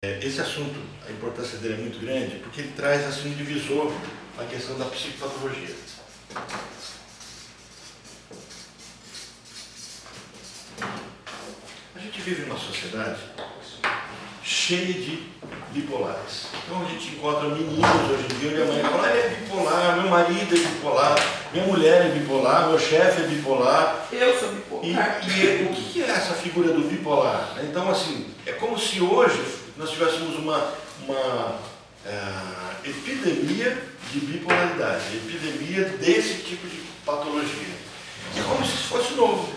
Esse assunto, a importância dele é muito grande, porque ele traz assim um divisor a questão da psicopatologia. A gente vive numa sociedade cheia de bipolares. Então a gente encontra meninos hoje em dia onde a mãe fala, ele é bipolar, meu marido é bipolar, minha mulher é bipolar, meu chefe é bipolar. Eu sou bipolar. E o que é essa figura do bipolar? Então, assim, é como se hoje nós tivéssemos uma epidemia de bipolaridade, epidemia desse tipo de patologia. É como se fosse novo.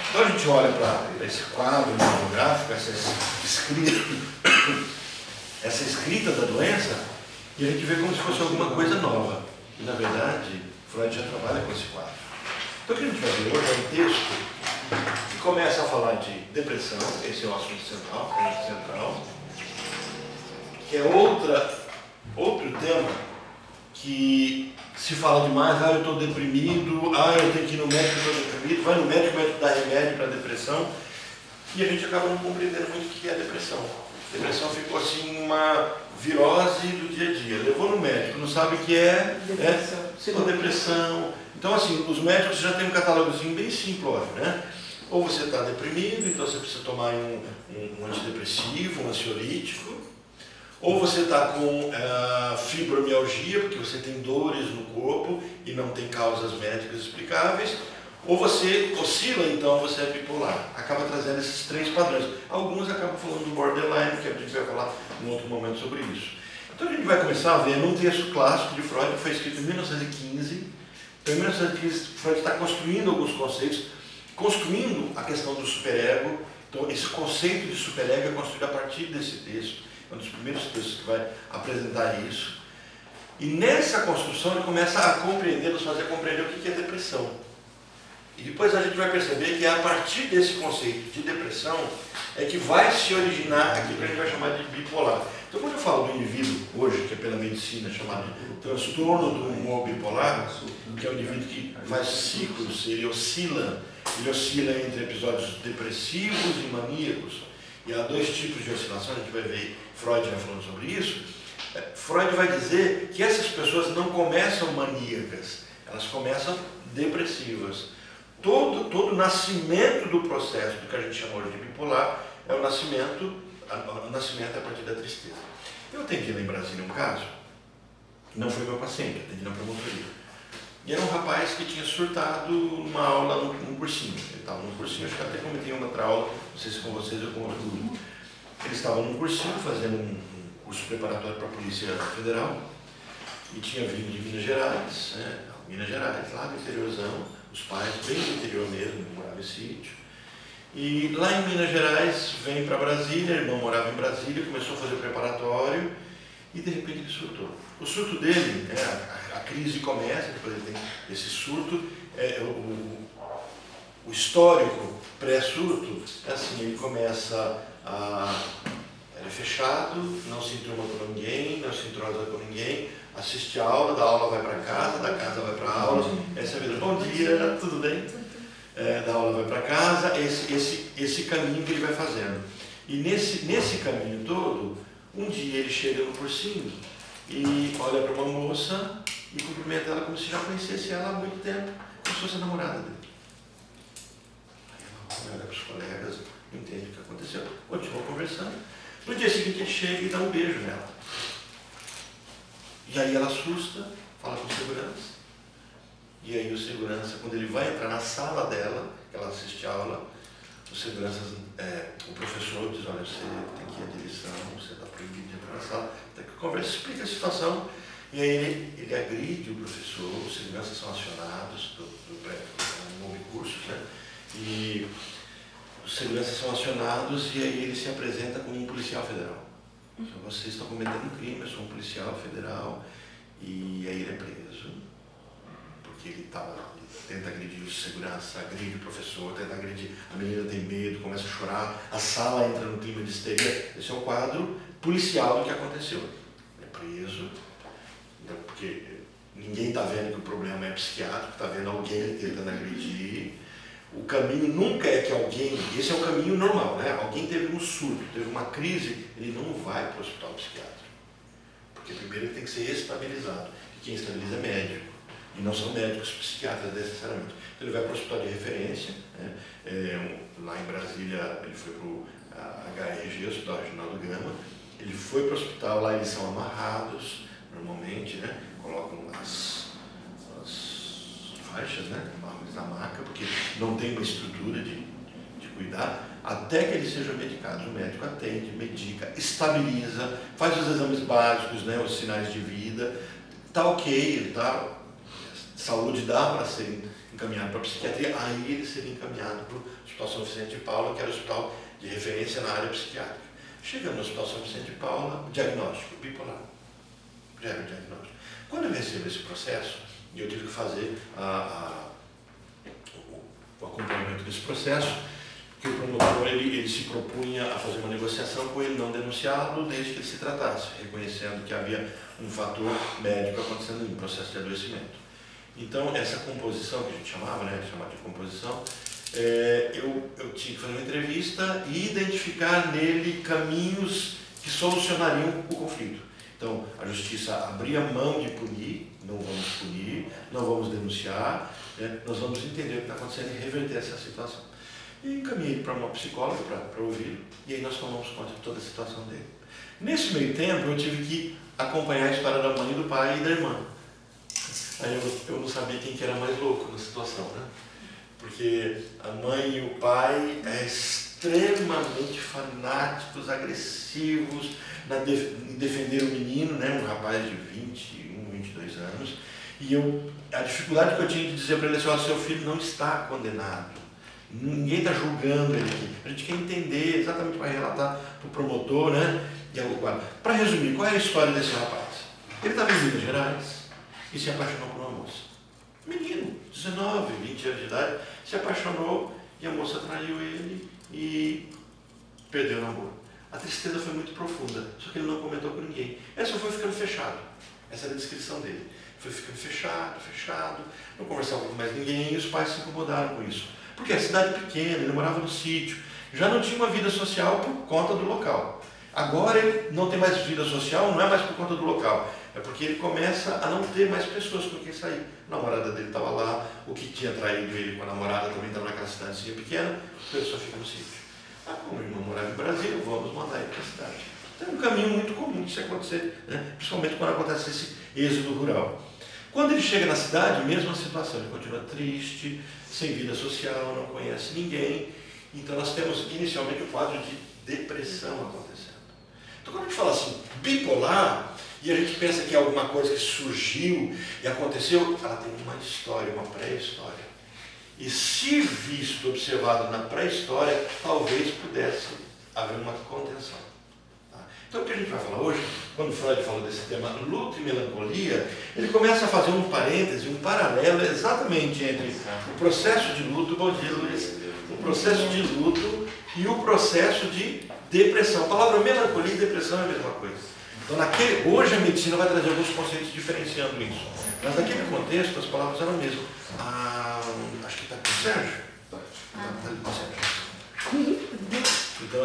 Então a gente olha para esse quadro monográfico, essa escrita da doença, e a gente vê como se fosse alguma coisa nova. E na verdade, Freud já trabalha com esse quadro. Então o que a gente vai ver hoje é um texto que começa a falar de depressão, esse é o assunto central, que é outro tema que se fala demais, eu estou deprimido, eu tenho que ir no médico, estou deprimido, vai no médico, o médico dá remédio para depressão, e a gente acaba não compreendendo muito o que é depressão. Depressão ficou assim uma virose do dia a dia, levou no médico, não sabe o que é depressão. Então assim, os médicos já têm um catálogozinho bem simplório, né? Ou você está deprimido, então você precisa tomar um antidepressivo, um ansiolítico. Ou você está com fibromialgia, porque você tem dores no corpo e não tem causas médicas explicáveis. Ou você oscila, então você é bipolar. Acaba trazendo esses três padrões. Alguns acabam falando do borderline, que a gente vai falar em outro momento sobre isso. Então a gente vai começar a ver num texto clássico de Freud, que foi escrito em 1915. Então em 1915 Freud está construindo alguns conceitos, construindo a questão do superego. Então esse conceito de superego é construído a partir desse texto. É um dos primeiros textos que vai apresentar isso. E nessa construção ele começa a compreender, nos fazer compreender o que é depressão. E depois a gente vai perceber que é a partir desse conceito de depressão é que vai se originar aquilo que a gente vai chamar de bipolar. Então quando eu falo do indivíduo hoje, que é pela medicina chamado transtorno do humor bipolar, que é um indivíduo que faz ciclos, ele oscila entre episódios depressivos e maníacos. E há dois tipos de oscilação, a gente vai ver, Freud vai falando sobre isso. Freud vai dizer que essas pessoas não começam maníacas, elas começam depressivas. Todo nascimento do processo, do que a gente chama hoje de bipolar, é o nascimento a partir da tristeza. Eu atendi lá em Brasília um caso, que não foi meu paciente, atendi na promotoria. E era um rapaz que tinha surtado numa aula, num cursinho. Ele estava num cursinho, acho que até comentei uma outra aula, não sei se com vocês ou com outro grupo. Ele estava num cursinho, fazendo um curso preparatório para a Polícia Federal, e tinha vindo de Minas Gerais, lá no interiorzão, os pais bem no interior mesmo, moravam em sítio. E lá em Minas Gerais, vem para Brasília, ele não morava em Brasília, começou a fazer o preparatório, e de repente ele surtou. O surto dele, a crise começa, depois ele tem esse surto, o histórico pré-surto é assim, ele começa ele é fechado, não se enturma com ninguém, não se entrosa com ninguém, assiste a aula, da aula vai para casa, da casa vai para a aula, essa é a vida, bom dia, tudo bem? Da aula vai para casa, esse caminho que ele vai fazendo. E nesse caminho todo, um dia ele chega no cursinho e olha para uma moça e cumprimenta ela como se já conhecesse ela há muito tempo, como se fosse a namorada dele. Aí ela olha para os colegas, não entende o que aconteceu, continua conversando. No dia seguinte ele chega e dá um beijo nela. E aí ela assusta, fala com o segurança. E aí o segurança, quando ele vai entrar na sala dela, que ela assiste a aula, o professor diz, olha, você tem que ir à direção, você está proibido de entrar na sala, tem que conversar, explica a situação. E aí ele agride o professor, os seguranças são acionados do novo curso, né? E os seguranças são acionados e aí ele se apresenta como um policial federal. Então, vocês estão cometendo um crime, eu sou um policial federal, e aí ele é preso, porque ele tenta agredir o segurança, agride o professor, tenta agredir, a menina tem medo, começa a chorar, a sala entra no clima de histeria. Esse é o quadro policial do que aconteceu. Ele é preso, porque ninguém está vendo que o problema é psiquiátrico, está vendo alguém tentando agredir. o caminho nunca é que alguém, esse é o caminho normal, né? Alguém teve um surto, teve uma crise, ele não vai para o hospital psiquiátrico. Porque primeiro ele tem que ser estabilizado. E quem estabiliza é médico. E não são médicos psiquiatras necessariamente. Então ele vai para o hospital de referência, né? Lá em Brasília ele foi para o HRG, Hospital Reginaldo Gama. Ele foi para o hospital, lá eles são amarrados, normalmente, né? Colocam as faixas, né? Na maca, porque não tem uma estrutura de cuidar, até que eles sejam medicados. O médico atende, medica, estabiliza, faz os exames básicos, né? Os sinais de vida, está ok, tá? Saúde dá para ser encaminhado para a psiquiatria, aí ele seria encaminhado para o Hospital São Vicente de Paula, que era o hospital de referência na área psiquiátrica. Chegando no Hospital São Vicente de Paula, diagnóstico, bipolar. Já era o diagnóstico. Quando eu recebo esse processo, e eu tive que fazer o acompanhamento desse processo, que o promotor ele se propunha a fazer uma negociação com ele, não denunciá-lo, desde que ele se tratasse, reconhecendo que havia um fator médico acontecendo em processo de adoecimento. Então, essa composição que a gente chamava, né, chamada de composição, eu tinha que fazer uma entrevista e identificar nele caminhos que solucionariam o conflito. Então, a justiça abria mão de punir, não vamos denunciar, né, nós vamos entender o que está acontecendo e reverter essa situação. E encaminhei para uma psicóloga para ouvir, e aí nós tomamos conta de toda a situação dele. Nesse meio tempo, eu tive que acompanhar a história da mãe, do pai e da irmã. Aí eu não sabia quem que era mais louco na situação, né? Porque a mãe e o pai extremamente fanáticos, agressivos, em defender o menino, né? Um rapaz de 21, 22 anos. E a dificuldade que eu tinha de dizer para ele assim: seu filho não está condenado. Ninguém está julgando ele aqui. A gente quer entender exatamente para relatar para o promotor, né? Para resumir, qual é a história desse rapaz? Ele estava em Minas Gerais e se apaixonou por uma moça. Menino, 19, 20 anos de idade, se apaixonou e a moça traiu ele e perdeu o namoro. A tristeza foi muito profunda, só que ele não comentou com ninguém. Essa foi ficando fechado. Essa era a descrição dele. Foi ficando fechado, não conversava com mais ninguém e os pais se incomodaram com isso. Porque a cidade pequena, ele morava no sítio, já não tinha uma vida social por conta do local. Agora ele não tem mais vida social, não é mais por conta do local. É porque ele começa a não ter mais pessoas com quem sair. A namorada dele estava lá, o que tinha traído ele com a namorada também estava naquela cidadezinha pequena, a pessoa fica no sítio. Como o irmão morava em Brasília, vamos mandar ele para a cidade. Então é um caminho muito comum de se acontecer, né? Principalmente quando acontece esse êxodo rural. Quando ele chega na cidade, mesma situação, ele continua triste, sem vida social, não conhece ninguém. Então nós temos inicialmente o quadro de depressão acontecendo. Então quando a gente fala assim, bipolar, e a gente pensa que é alguma coisa que surgiu e aconteceu, ela tem uma história, uma pré-história. E se visto, observado na pré-história, talvez pudesse haver uma contenção. Tá? Então o que a gente vai falar hoje, quando Freud falou desse tema luto e melancolia, ele começa a fazer um parêntese, um paralelo exatamente entre o processo de luto, bom dia Luiz, o processo de luto e o processo de depressão. A palavra melancolia e depressão é a mesma coisa. Então hoje a medicina vai trazer alguns conceitos diferenciando isso. Mas naquele contexto as palavras eram mesmo. Acho que está com o Sérgio. Está com o Sérgio. Então,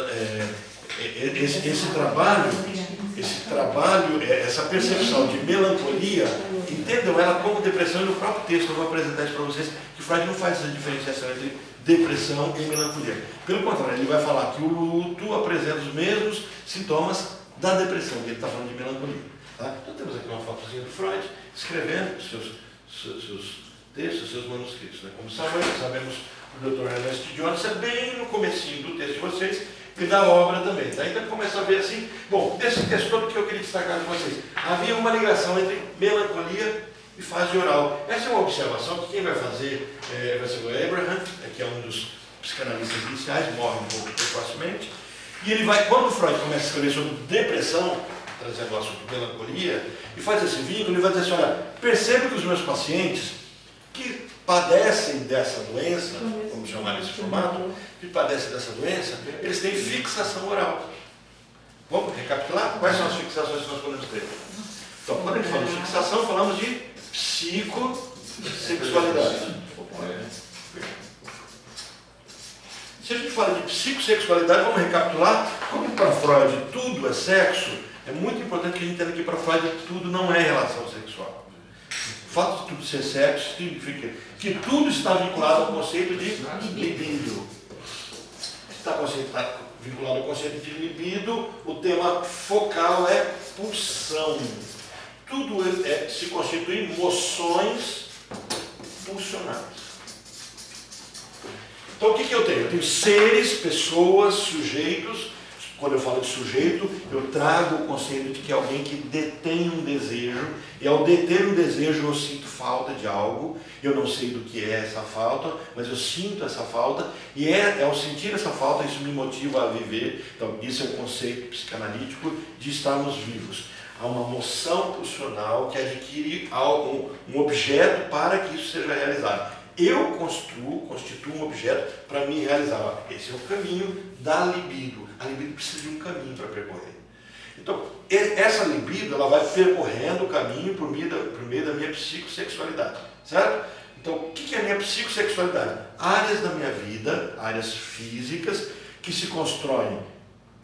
esse trabalho, essa percepção de melancolia, entendam ela como depressão, e no próprio texto eu vou apresentar isso para vocês, que Freud não faz essa diferenciação entre depressão e melancolia. Pelo contrário, ele vai falar que o luto apresenta os mesmos sintomas da depressão, que ele está falando de melancolia. Tá? Então temos aqui uma fotozinha do Freud, escrevendo os seus textos, seus manuscritos. Né? Como sabemos, o Dr. Ernest Jones é bem no comecinho do texto de vocês e da obra também. Tá? Então começa a ver assim, bom, desse texto todo que eu queria destacar com vocês, havia uma ligação entre melancolia e fase oral. Essa é uma observação que quem vai fazer vai ser o Abraham, que é um dos psicanalistas iniciais, morre um pouco precocemente, e ele vai, quando o Freud começa a escrever sobre depressão, trazendo o assunto melancolia, e faz esse vínculo, ele vai dizer assim, olha, percebo que os meus pacientes que padecem dessa doença, vamos chamar nesse formato, que padecem dessa doença, eles têm fixação oral. Vamos recapitular? Quais são as fixações que nós podemos ter? Então, quando a gente fala de fixação, falamos de psicossexualidade. psicossexualidade, vamos recapitular, como para Freud tudo é sexo, é muito importante que a gente entenda que para Freud tudo não é relação sexual. O fato de tudo ser sexo significa que tudo está vinculado ao conceito de libido. Está vinculado ao conceito de libido, o tema focal é pulsão. Tudo se constitui em emoções pulsionais. Então o que eu tenho? Eu tenho seres, pessoas, sujeitos. Quando eu falo de sujeito, eu trago o conceito de que é alguém que detém um desejo, e ao deter um desejo eu sinto falta de algo, eu não sei do que é essa falta, mas eu sinto essa falta, e ao sentir essa falta, isso me motiva a viver. Então, isso é o conceito psicanalítico de estarmos vivos. Há uma moção pulsional que adquire um objeto para que isso seja realizado. Eu constituo um objeto para me realizar. Esse é o caminho da libido. A libido precisa de um caminho para percorrer. Então, essa libido ela vai percorrendo o caminho por meio da minha psicossexualidade. Certo? Então, o que é a minha psicossexualidade? Áreas da minha vida, áreas físicas, que se constroem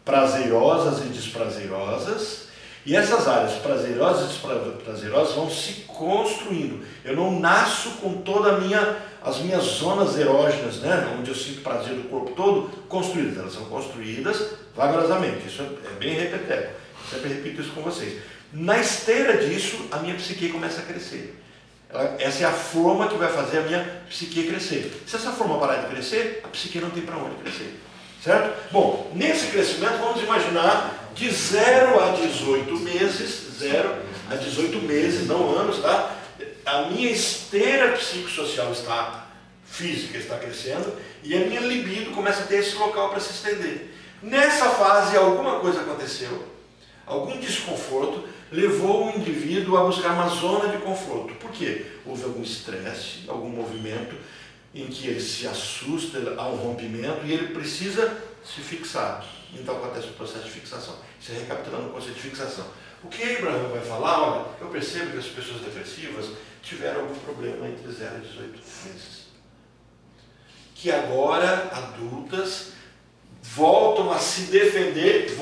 prazerosas e desprazerosas. E essas áreas prazerosas e desprazerosas vão se construindo. Eu não nasço com todas as minhas zonas erógenas, né, onde eu sinto prazer do corpo todo, construídas. Elas são construídas vagarosamente. Isso é bem repetético. Sempre repito isso com vocês. Na esteira disso, a minha psique começa a crescer. Essa é a forma que vai fazer a minha psique crescer. Se essa forma parar de crescer, a psique não tem para onde crescer. Certo? Bom, nesse crescimento, vamos imaginar de 0 a 18 meses, 0 a 18 meses, não anos, tá? A minha esteira psicossocial física está crescendo e a minha libido começa a ter esse local para se estender. Nessa fase, alguma coisa aconteceu, algum desconforto levou o indivíduo a buscar uma zona de conforto. Por quê? Houve algum estresse, algum movimento em que ele se assusta, há um rompimento e ele precisa se fixar. Então acontece o processo de fixação. Isso é recapitulando o conceito de fixação. O que Abraham vai falar, olha, eu percebo que as pessoas depressivas tiveram algum problema entre 0 e 18 meses. Que agora, adultas, voltam a se defender,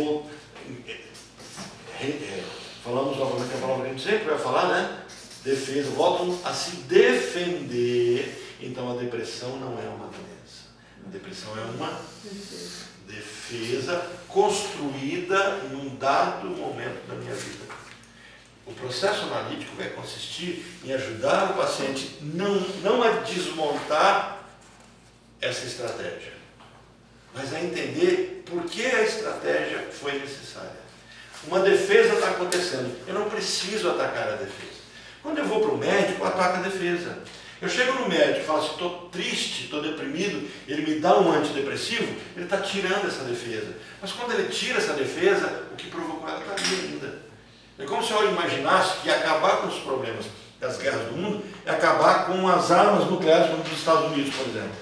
falamos novamente a palavra que a gente sempre vai falar, né? Defesa, voltam a se defender. Então a depressão não é uma doença. A depressão é uma defesa construída em um dado momento da minha vida. O processo analítico vai consistir em ajudar o paciente não a desmontar essa estratégia, mas a entender por que a estratégia foi necessária. Uma defesa está acontecendo. Eu não preciso atacar a defesa. Quando eu vou para o médico, eu ataco a defesa. Eu chego no médico e falo assim, estou triste, estou deprimido, ele me dá um antidepressivo, ele está tirando essa defesa. Mas quando ele tira essa defesa, o que provocou ela está ali ainda. É como se eu imaginasse que acabar com os problemas das guerras do mundo é acabar com as armas nucleares como dos Estados Unidos, por exemplo.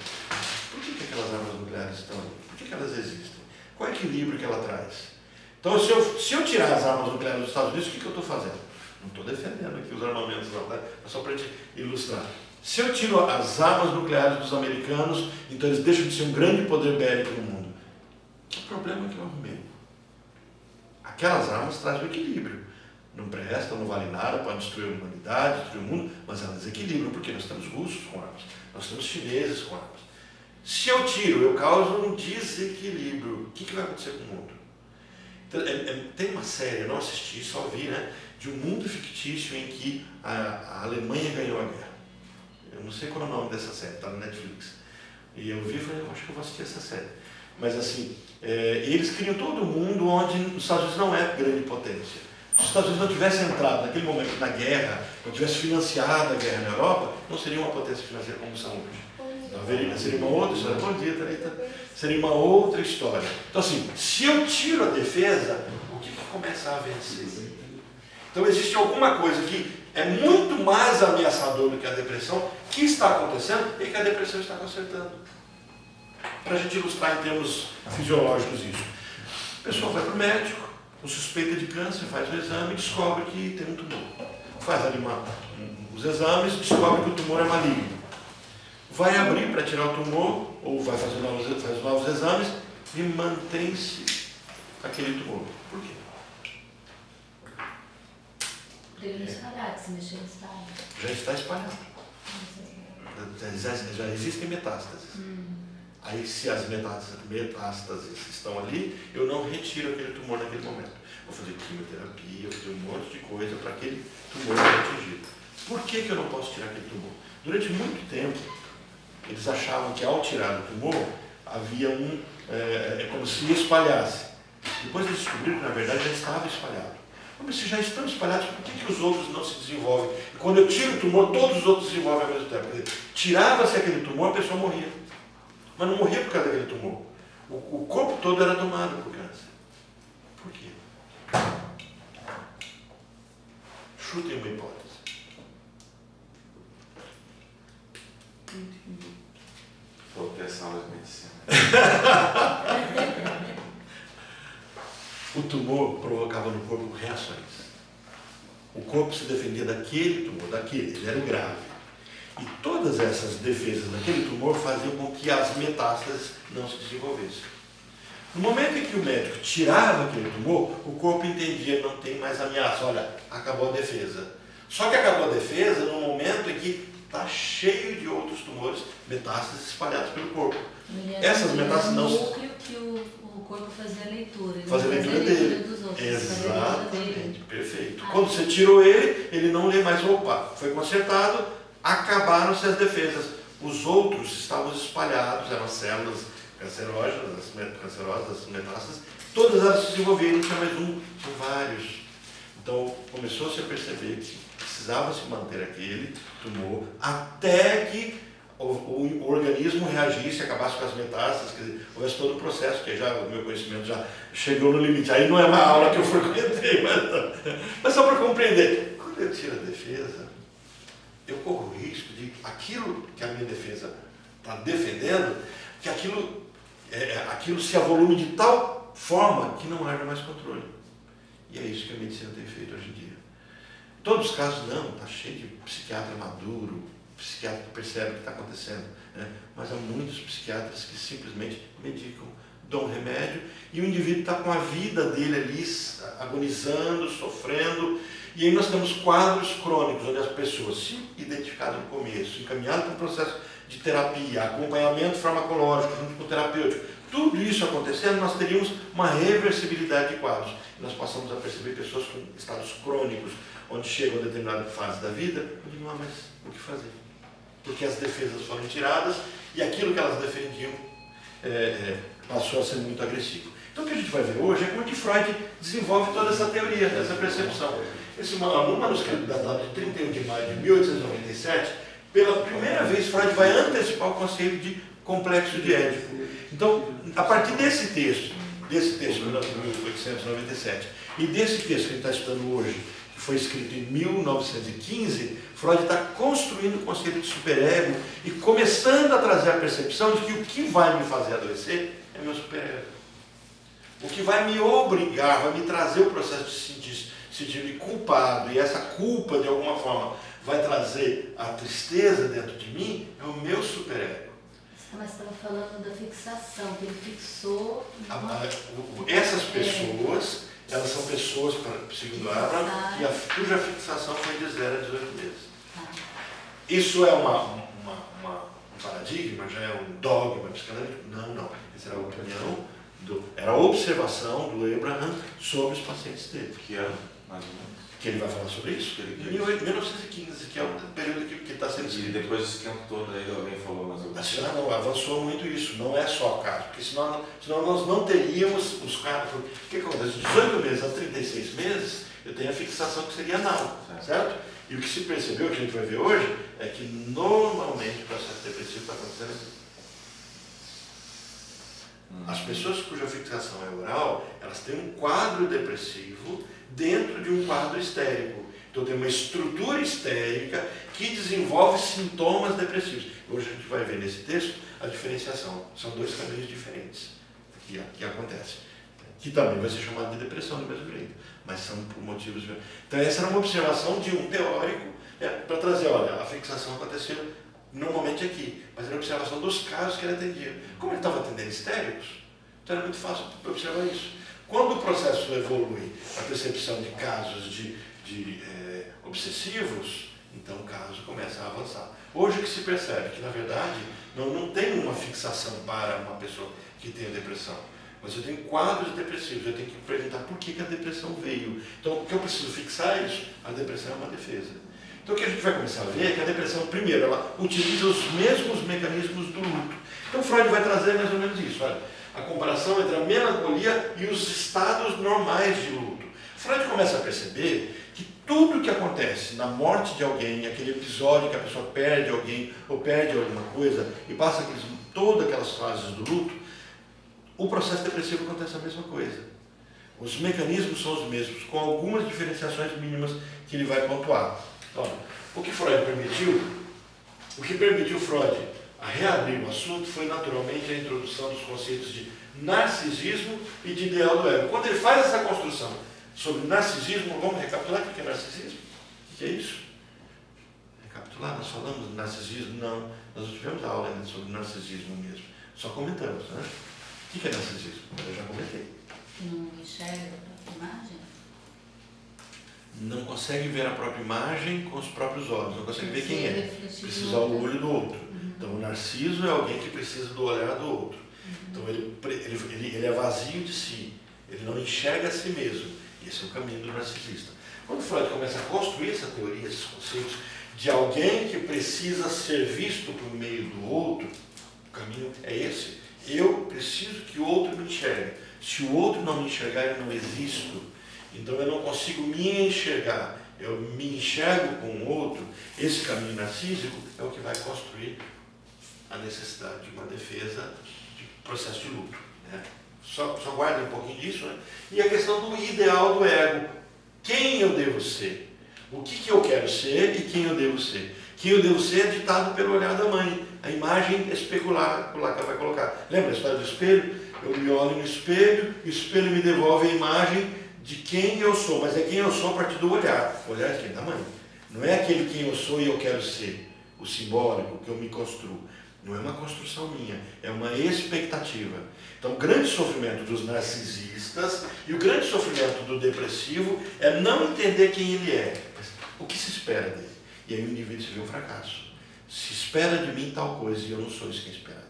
Por que aquelas armas nucleares estão ali? Por que elas existem? Qual é o equilíbrio que ela traz? Então, se eu tirar as armas nucleares dos Estados Unidos, o que eu estou fazendo? Não estou defendendo aqui os armamentos, não, tá? É só para te ilustrar. Se eu tiro as armas nucleares dos americanos, então eles deixam de ser um grande poder bélico no mundo. Que problema que eu arrumei? Aquelas armas trazem o equilíbrio. Não prestam, não vale nada, podem destruir a humanidade, destruir o mundo, mas elas desequilibram, porque nós temos russos com armas, nós temos chineses com armas. Se eu tiro, eu causo um desequilíbrio. O que vai acontecer com o mundo? Então, tem uma série, eu não assisti, só vi, né, de um mundo fictício em que a Alemanha ganhou a guerra. Eu não sei qual é o nome dessa série, está no Netflix. E eu vi e falei, eu acho que eu vou assistir essa série. Mas assim, eles criam todo o mundo onde os Estados Unidos não é grande potência. Se os Estados Unidos não tivessem entrado naquele momento na guerra, não tivesse financiado a guerra na Europa, não seria uma potência financeira como são hoje. Então, seria uma outra história. Bom dia, Thalita. Seria uma outra história. Então assim, se eu tiro a defesa, o que começa a vencer? Então existe alguma coisa que é muito mais ameaçador do que a depressão, que está acontecendo e que a depressão está consertando. Para a gente ilustrar em termos fisiológicos isso. A pessoa vai para o médico, com suspeita de câncer, faz o exame e descobre que tem um tumor. Faz ali os exames e descobre que o tumor é maligno. Vai abrir para tirar o tumor, ou vai fazer novos exames, e mantém-se aquele tumor. Por quê? Para ele não espalhar, se mexer no estado. Já está espalhado. Já existem metástases. Aí, se as metástases estão ali, eu não retiro aquele tumor naquele momento. Vou fazer quimioterapia, vou fazer um monte de coisa para aquele tumor ser atingido. Por que eu não posso tirar aquele tumor? Durante muito tempo, eles achavam que ao tirar o tumor, havia como se espalhasse. Depois eles descobriram que, na verdade, já estava espalhado. Mas se já estão espalhados, por que os outros não se desenvolvem? E quando eu tiro o tumor, todos os outros se desenvolvem ao mesmo tempo. Quer dizer, tirava-se aquele tumor, a pessoa morria. Mas não morria por causa daquele tumor. O corpo todo era tomado por câncer. Por quê? Chutem uma hipótese. Proteção das medicinas. O tumor provocava no corpo reações. O corpo se defendia daquele tumor, ele era o grave. E todas essas defesas daquele tumor faziam com que as metástases não se desenvolvessem. No momento em que o médico tirava aquele tumor, o corpo entendia, não tem mais ameaça, olha, acabou a defesa. Só que acabou a defesa no momento em que está cheio de outros tumores, metástases espalhadas pelo corpo. Essas metástases não... núcleo que o corpo fazia a leitura. Fazia a leitura dele. Dos outros, Exatamente, perfeito. Quando você tirou ele não lê mais, opa, foi consertado, acabaram-se as defesas. Os outros estavam espalhados, eram células cancerógenas, as metástases, todas elas se desenvolveram, não tinha mais um, são vários. Então começou-se a perceber que precisava se manter aquele tumor até que o organismo reagisse, acabasse com as metástases, quer dizer, houvesse todo o processo, que já o meu conhecimento já chegou no limite. Aí não é uma aula que eu frequentei, mas só para compreender. Quando eu tiro a defesa, eu corro o risco de aquilo que a minha defesa está defendendo, que aquilo se avolume de tal forma que não haja mais controle. E é isso que a medicina tem feito hoje em dia. Em todos os casos, não, está cheio de psiquiatra maduro, psiquiatra que percebe o que está acontecendo, né? Mas há muitos psiquiatras que simplesmente medicam, dão remédio, e o indivíduo está com a vida dele ali, agonizando, sofrendo, e aí nós temos quadros crônicos, onde as pessoas, se identificadas no começo, encaminhadas para um processo de terapia, acompanhamento farmacológico, junto com o terapêutico, tudo isso acontecendo, nós teríamos uma reversibilidade de quadros. E nós passamos a perceber pessoas com estados crônicos, onde chegam a determinada fase da vida, onde não há mais o que fazer. Porque as defesas foram tiradas e aquilo que elas defendiam passou a ser muito agressivo. Então o que a gente vai ver hoje é como que Freud desenvolve toda essa teoria, essa percepção. No manuscrito datado de 31 de maio de 1897, pela primeira vez Freud vai antecipar o conceito de complexo de Édipo. Então, a partir desse texto de 1897, e desse texto que a gente está estudando hoje, que foi escrito em 1915, Freud está construindo o conceito de superego e começando a trazer a percepção de que o que vai me fazer adoecer é meu superego. O que vai me obrigar, vai me trazer o processo de sentir-me culpado, e essa culpa, de alguma forma, vai trazer a tristeza dentro de mim, é o meu superego. Mas você estava falando da fixação, que ele fixou... Essas pessoas, elas são pessoas, segundo Abraham, cuja fixação foi de 0 a 18 meses. Isso é um paradigma, já é um dogma psicanalítico? Não. Essa era a opinião, era a observação do Abraham sobre os pacientes dele. Que ano, mais ou menos? Que ele vai falar sobre isso? Em 1915, que é o período que está sendo escrito. E depois desse tempo todo aí alguém falou mais alguma coisa? Não, avançou muito isso, não é só caso, porque senão nós não teríamos os casos. O que acontece? De 18 meses a 36 meses, eu tenho a fixação que seria anal, certo? E o que se percebeu, que a gente vai ver hoje, é que normalmente o processo depressivo está acontecendo aqui. As pessoas cuja fixação é oral, elas têm um quadro depressivo dentro de um quadro histérico. Então tem uma estrutura histérica que desenvolve sintomas depressivos. Hoje a gente vai ver nesse texto a diferenciação. São dois caminhos diferentes que acontecem. Que também vai ser chamado de depressão do mesmo jeito, mas são por motivos... Então essa era uma observação de um teórico, para trazer, olha, a fixação aconteceu normalmente aqui, mas era a observação dos casos que ele atendia. Como ele estava atendendo histéricos, Então é muito fácil observar isso. Quando o processo evolui a percepção de casos de obsessivos, então o caso começa a avançar. Hoje o que se percebe que, na verdade, não tem uma fixação para uma pessoa que tem a depressão. Mas eu tenho quadros depressivos, eu tenho que perguntar por que a depressão veio. Então, o que eu preciso fixar é isso. A depressão é uma defesa. Então, o que a gente vai começar a ver é que a depressão, primeiro, ela utiliza os mesmos mecanismos do luto. Então, Freud vai trazer mais ou menos isso. Olha, a comparação entre a melancolia e os estados normais de luto. Freud começa a perceber que tudo que acontece na morte de alguém, aquele episódio que a pessoa perde alguém ou perde alguma coisa e passa todas aquelas fases do luto, o processo depressivo acontece a mesma coisa. Os mecanismos são os mesmos, com algumas diferenciações mínimas que ele vai pontuar. Então, o que permitiu Freud a reabrir o assunto foi naturalmente a introdução dos conceitos de narcisismo e de ideal do ego. Quando ele faz essa construção sobre narcisismo, vamos recapitular o que é narcisismo? O que é isso? Recapitular, nós falamos de narcisismo? Não, nós não tivemos aula ainda sobre narcisismo mesmo, só comentamos, né? O que é narcisismo? Eu já comentei. Não enxerga a própria imagem? Não consegue ver a própria imagem com os próprios olhos, não consegue ver quem é. Precisa do olho do outro. Então, o narciso é alguém que precisa do olhar do outro. Então, ele é vazio de si, ele não enxerga a si mesmo. Esse é o caminho do narcisista. Quando Freud começa a construir essa teoria, esses conceitos de alguém que precisa ser visto por meio do outro, o caminho é esse. Eu preciso que o outro me enxergue. Se o outro não me enxergar, eu não existo. Então eu não consigo me enxergar. Eu me enxergo com o outro. Esse caminho narcísico é o que vai construir a necessidade de uma defesa de processo de luto. Né? Só guardem um pouquinho disso. Né? E a questão do ideal do ego. Quem eu devo ser? O que eu quero ser e quem eu devo ser? Quem eu devo ser é ditado pelo olhar da mãe. A imagem especular que ela vai colocar. Lembra a história do espelho? Eu me olho no espelho, o espelho me devolve a imagem de quem eu sou, mas é quem eu sou a partir do olhar. O olhar de quem? Da mãe. Não é aquele quem eu sou e eu quero ser, o simbólico que eu me construo. Não é uma construção minha, é uma expectativa. Então, o grande sofrimento dos narcisistas e o grande sofrimento do depressivo é não entender quem ele é. Mas o que se espera dele? E aí o indivíduo se vê um fracasso. Se espera de mim tal coisa e eu não sou isso que é esperado.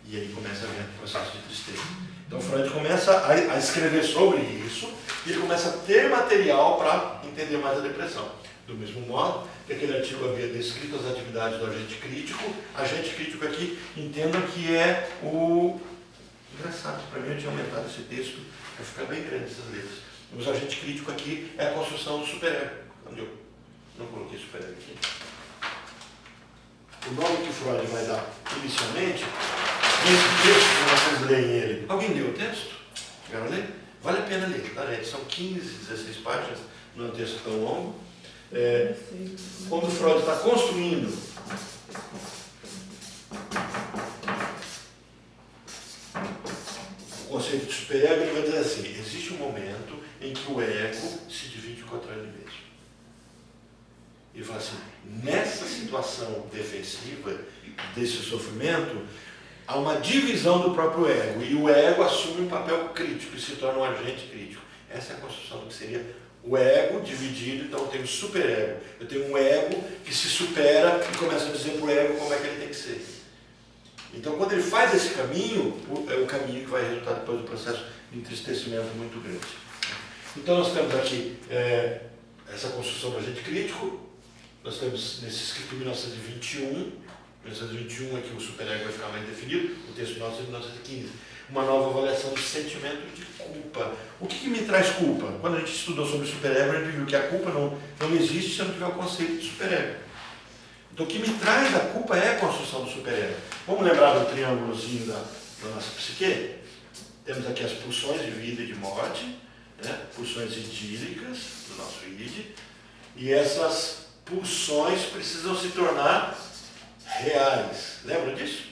E aí começa a vir o processo de tristeza. Então Freud começa a escrever sobre isso e ele começa a ter material para entender mais a depressão. Do mesmo modo que aquele artigo havia descrito as atividades do agente crítico, agente crítico aqui, entendam que é o... Engraçado, para mim eu tinha aumentado esse texto para ficar bem grande essas letras. Mas o agente crítico aqui é a construção do superego. Onde eu não coloquei superego aqui. O nome que Freud vai dar inicialmente, esse texto que vocês leem ele. Alguém leu o texto? Chegaram a ler? Vale a pena ler, tá, gente? São 15, 16 páginas, não é um texto tão longo. Quando Freud está construindo o conceito de superego, ele vai dizer assim: existe um momento em que o ego se divide contra ele mesmo. Ele fala assim, nessa situação defensiva desse sofrimento, há uma divisão do próprio ego, e o ego assume um papel crítico e se torna um agente crítico. Essa é a construção do que seria o ego dividido. Então eu tenho o superego, eu tenho um ego que se supera e começa a dizer para o ego como é que ele tem que ser. Então quando ele faz esse caminho, é o caminho que vai resultar depois do processo de entristecimento muito grande. Então nós temos aqui essa construção do agente crítico. Nós temos nesse escrito em 1921 é que o superego vai ficar mais definido, o texto nosso é de 1915. Uma nova avaliação do sentimento de culpa. O que me traz culpa? Quando a gente estudou sobre o superego, a gente viu que a culpa não existe se não tiver o conceito de superego. Então o que me traz a culpa é a construção do superego. Vamos lembrar do triângulozinho da nossa psique? Temos aqui as pulsões de vida e de morte, né? Pulsões idílicas do nosso id, e essas pulsões precisam se tornar reais. Lembram disso?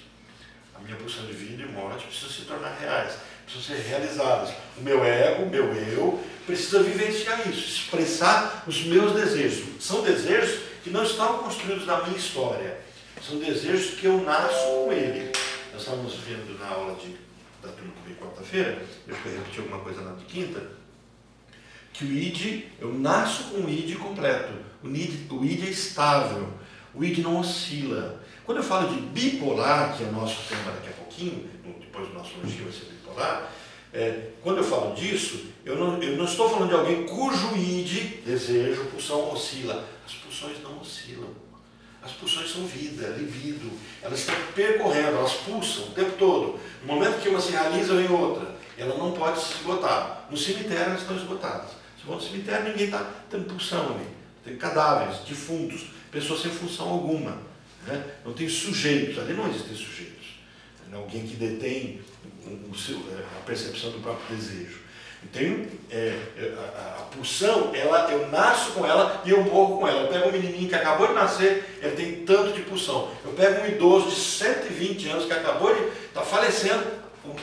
A minha pulsão de vida e morte precisam se tornar reais, precisam ser realizadas. O meu ego, o meu eu, precisa vivenciar isso, expressar os meus desejos. São desejos que não estão construídos na minha história, são desejos que eu nasço com ele. Nós estávamos vendo na aula de da turma que veio quarta-feira, eu acho que eu repeti alguma coisa na de quinta, que o id, eu nasço com o id completo. O id é estável, o id não oscila. Quando eu falo de bipolar, que é o nosso tema daqui a pouquinho, depois do nosso elogio vai ser bipolar, quando eu falo disso, eu não estou falando de alguém cujo id, desejo, pulsão, oscila. As pulsões não oscilam. As pulsões são vida, libido. Elas estão percorrendo, elas pulsam o tempo todo. No momento que uma se realiza, vem outra. Ela não pode se esgotar. No cemitério elas estão esgotadas. Se for no cemitério, ninguém está tendo pulsão ali. Tem cadáveres, defuntos, pessoas sem função alguma. Né? Não tem sujeitos, ali não existem sujeitos. Alguém que detém a percepção do próprio desejo. Então, a pulsão, eu nasço com ela e eu morro com ela. Eu pego um menininho que acabou de nascer, ele tem tanto de pulsão. Eu pego um idoso de 120 anos que acabou de estar falecendo,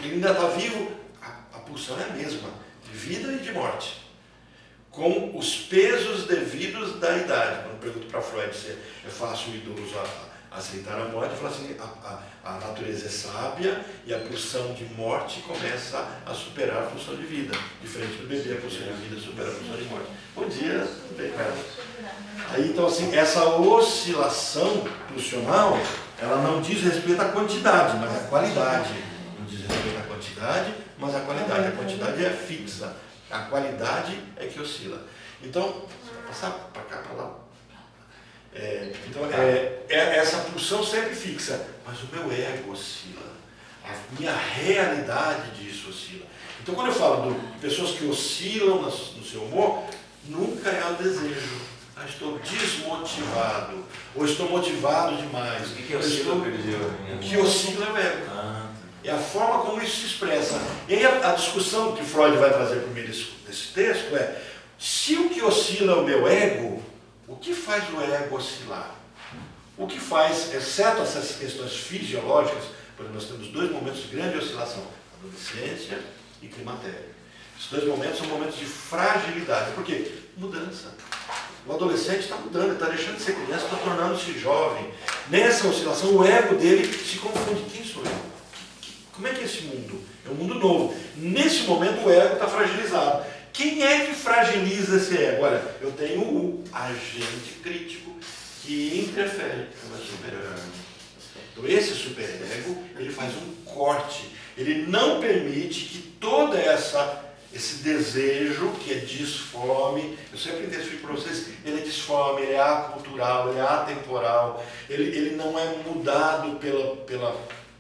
ele ainda está vivo, a pulsão é a mesma, de vida e de morte. Com os pesos devidos da idade. Quando eu pergunto para Freud se é fácil o idoso aceitar a morte, eu falo assim, a natureza é sábia e a pulsão de morte começa a superar a pulsão de vida. Diferente do bebê, a pulsão de vida supera a pulsão de morte. Bom dia, tudo bem, cara? Aí, então, assim, essa oscilação pulsional, ela não diz respeito à quantidade, mas à qualidade. Não diz respeito à quantidade, mas à qualidade. A quantidade é fixa, a qualidade é que oscila. Então, passar para cá, para lá. Essa pulsão sempre fixa, mas o meu ego oscila, a minha realidade disso oscila. Então, quando eu falo de pessoas que oscilam no seu humor, nunca é o desejo. Estou desmotivado, ou estou motivado demais. O que oscila? O que oscila é o ego. É a forma como isso se expressa. E aí a discussão que Freud vai trazer por meio desse texto é: se o que oscila é o meu ego, o que faz o ego oscilar? O que faz, exceto essas questões fisiológicas, por exemplo, nós temos dois momentos de grande oscilação, adolescência e climatério. Esses dois momentos são momentos de fragilidade. Por quê? Mudança. O adolescente está mudando, ele está deixando de ser criança, está tornando-se jovem. Nessa oscilação, o ego dele se confunde. Quem sou eu? Como é que é esse mundo? É um mundo novo. Nesse momento, o ego está fragilizado. Quem é que fragiliza esse ego? Olha, eu tenho o agente crítico que interfere no meu superego. Então, esse superego, ele faz um corte. Ele não permite que todo esse desejo, que é disforme, eu sempre intensifico para vocês, ele é disforme, ele é acultural, ele é atemporal, ele não é mudado pelo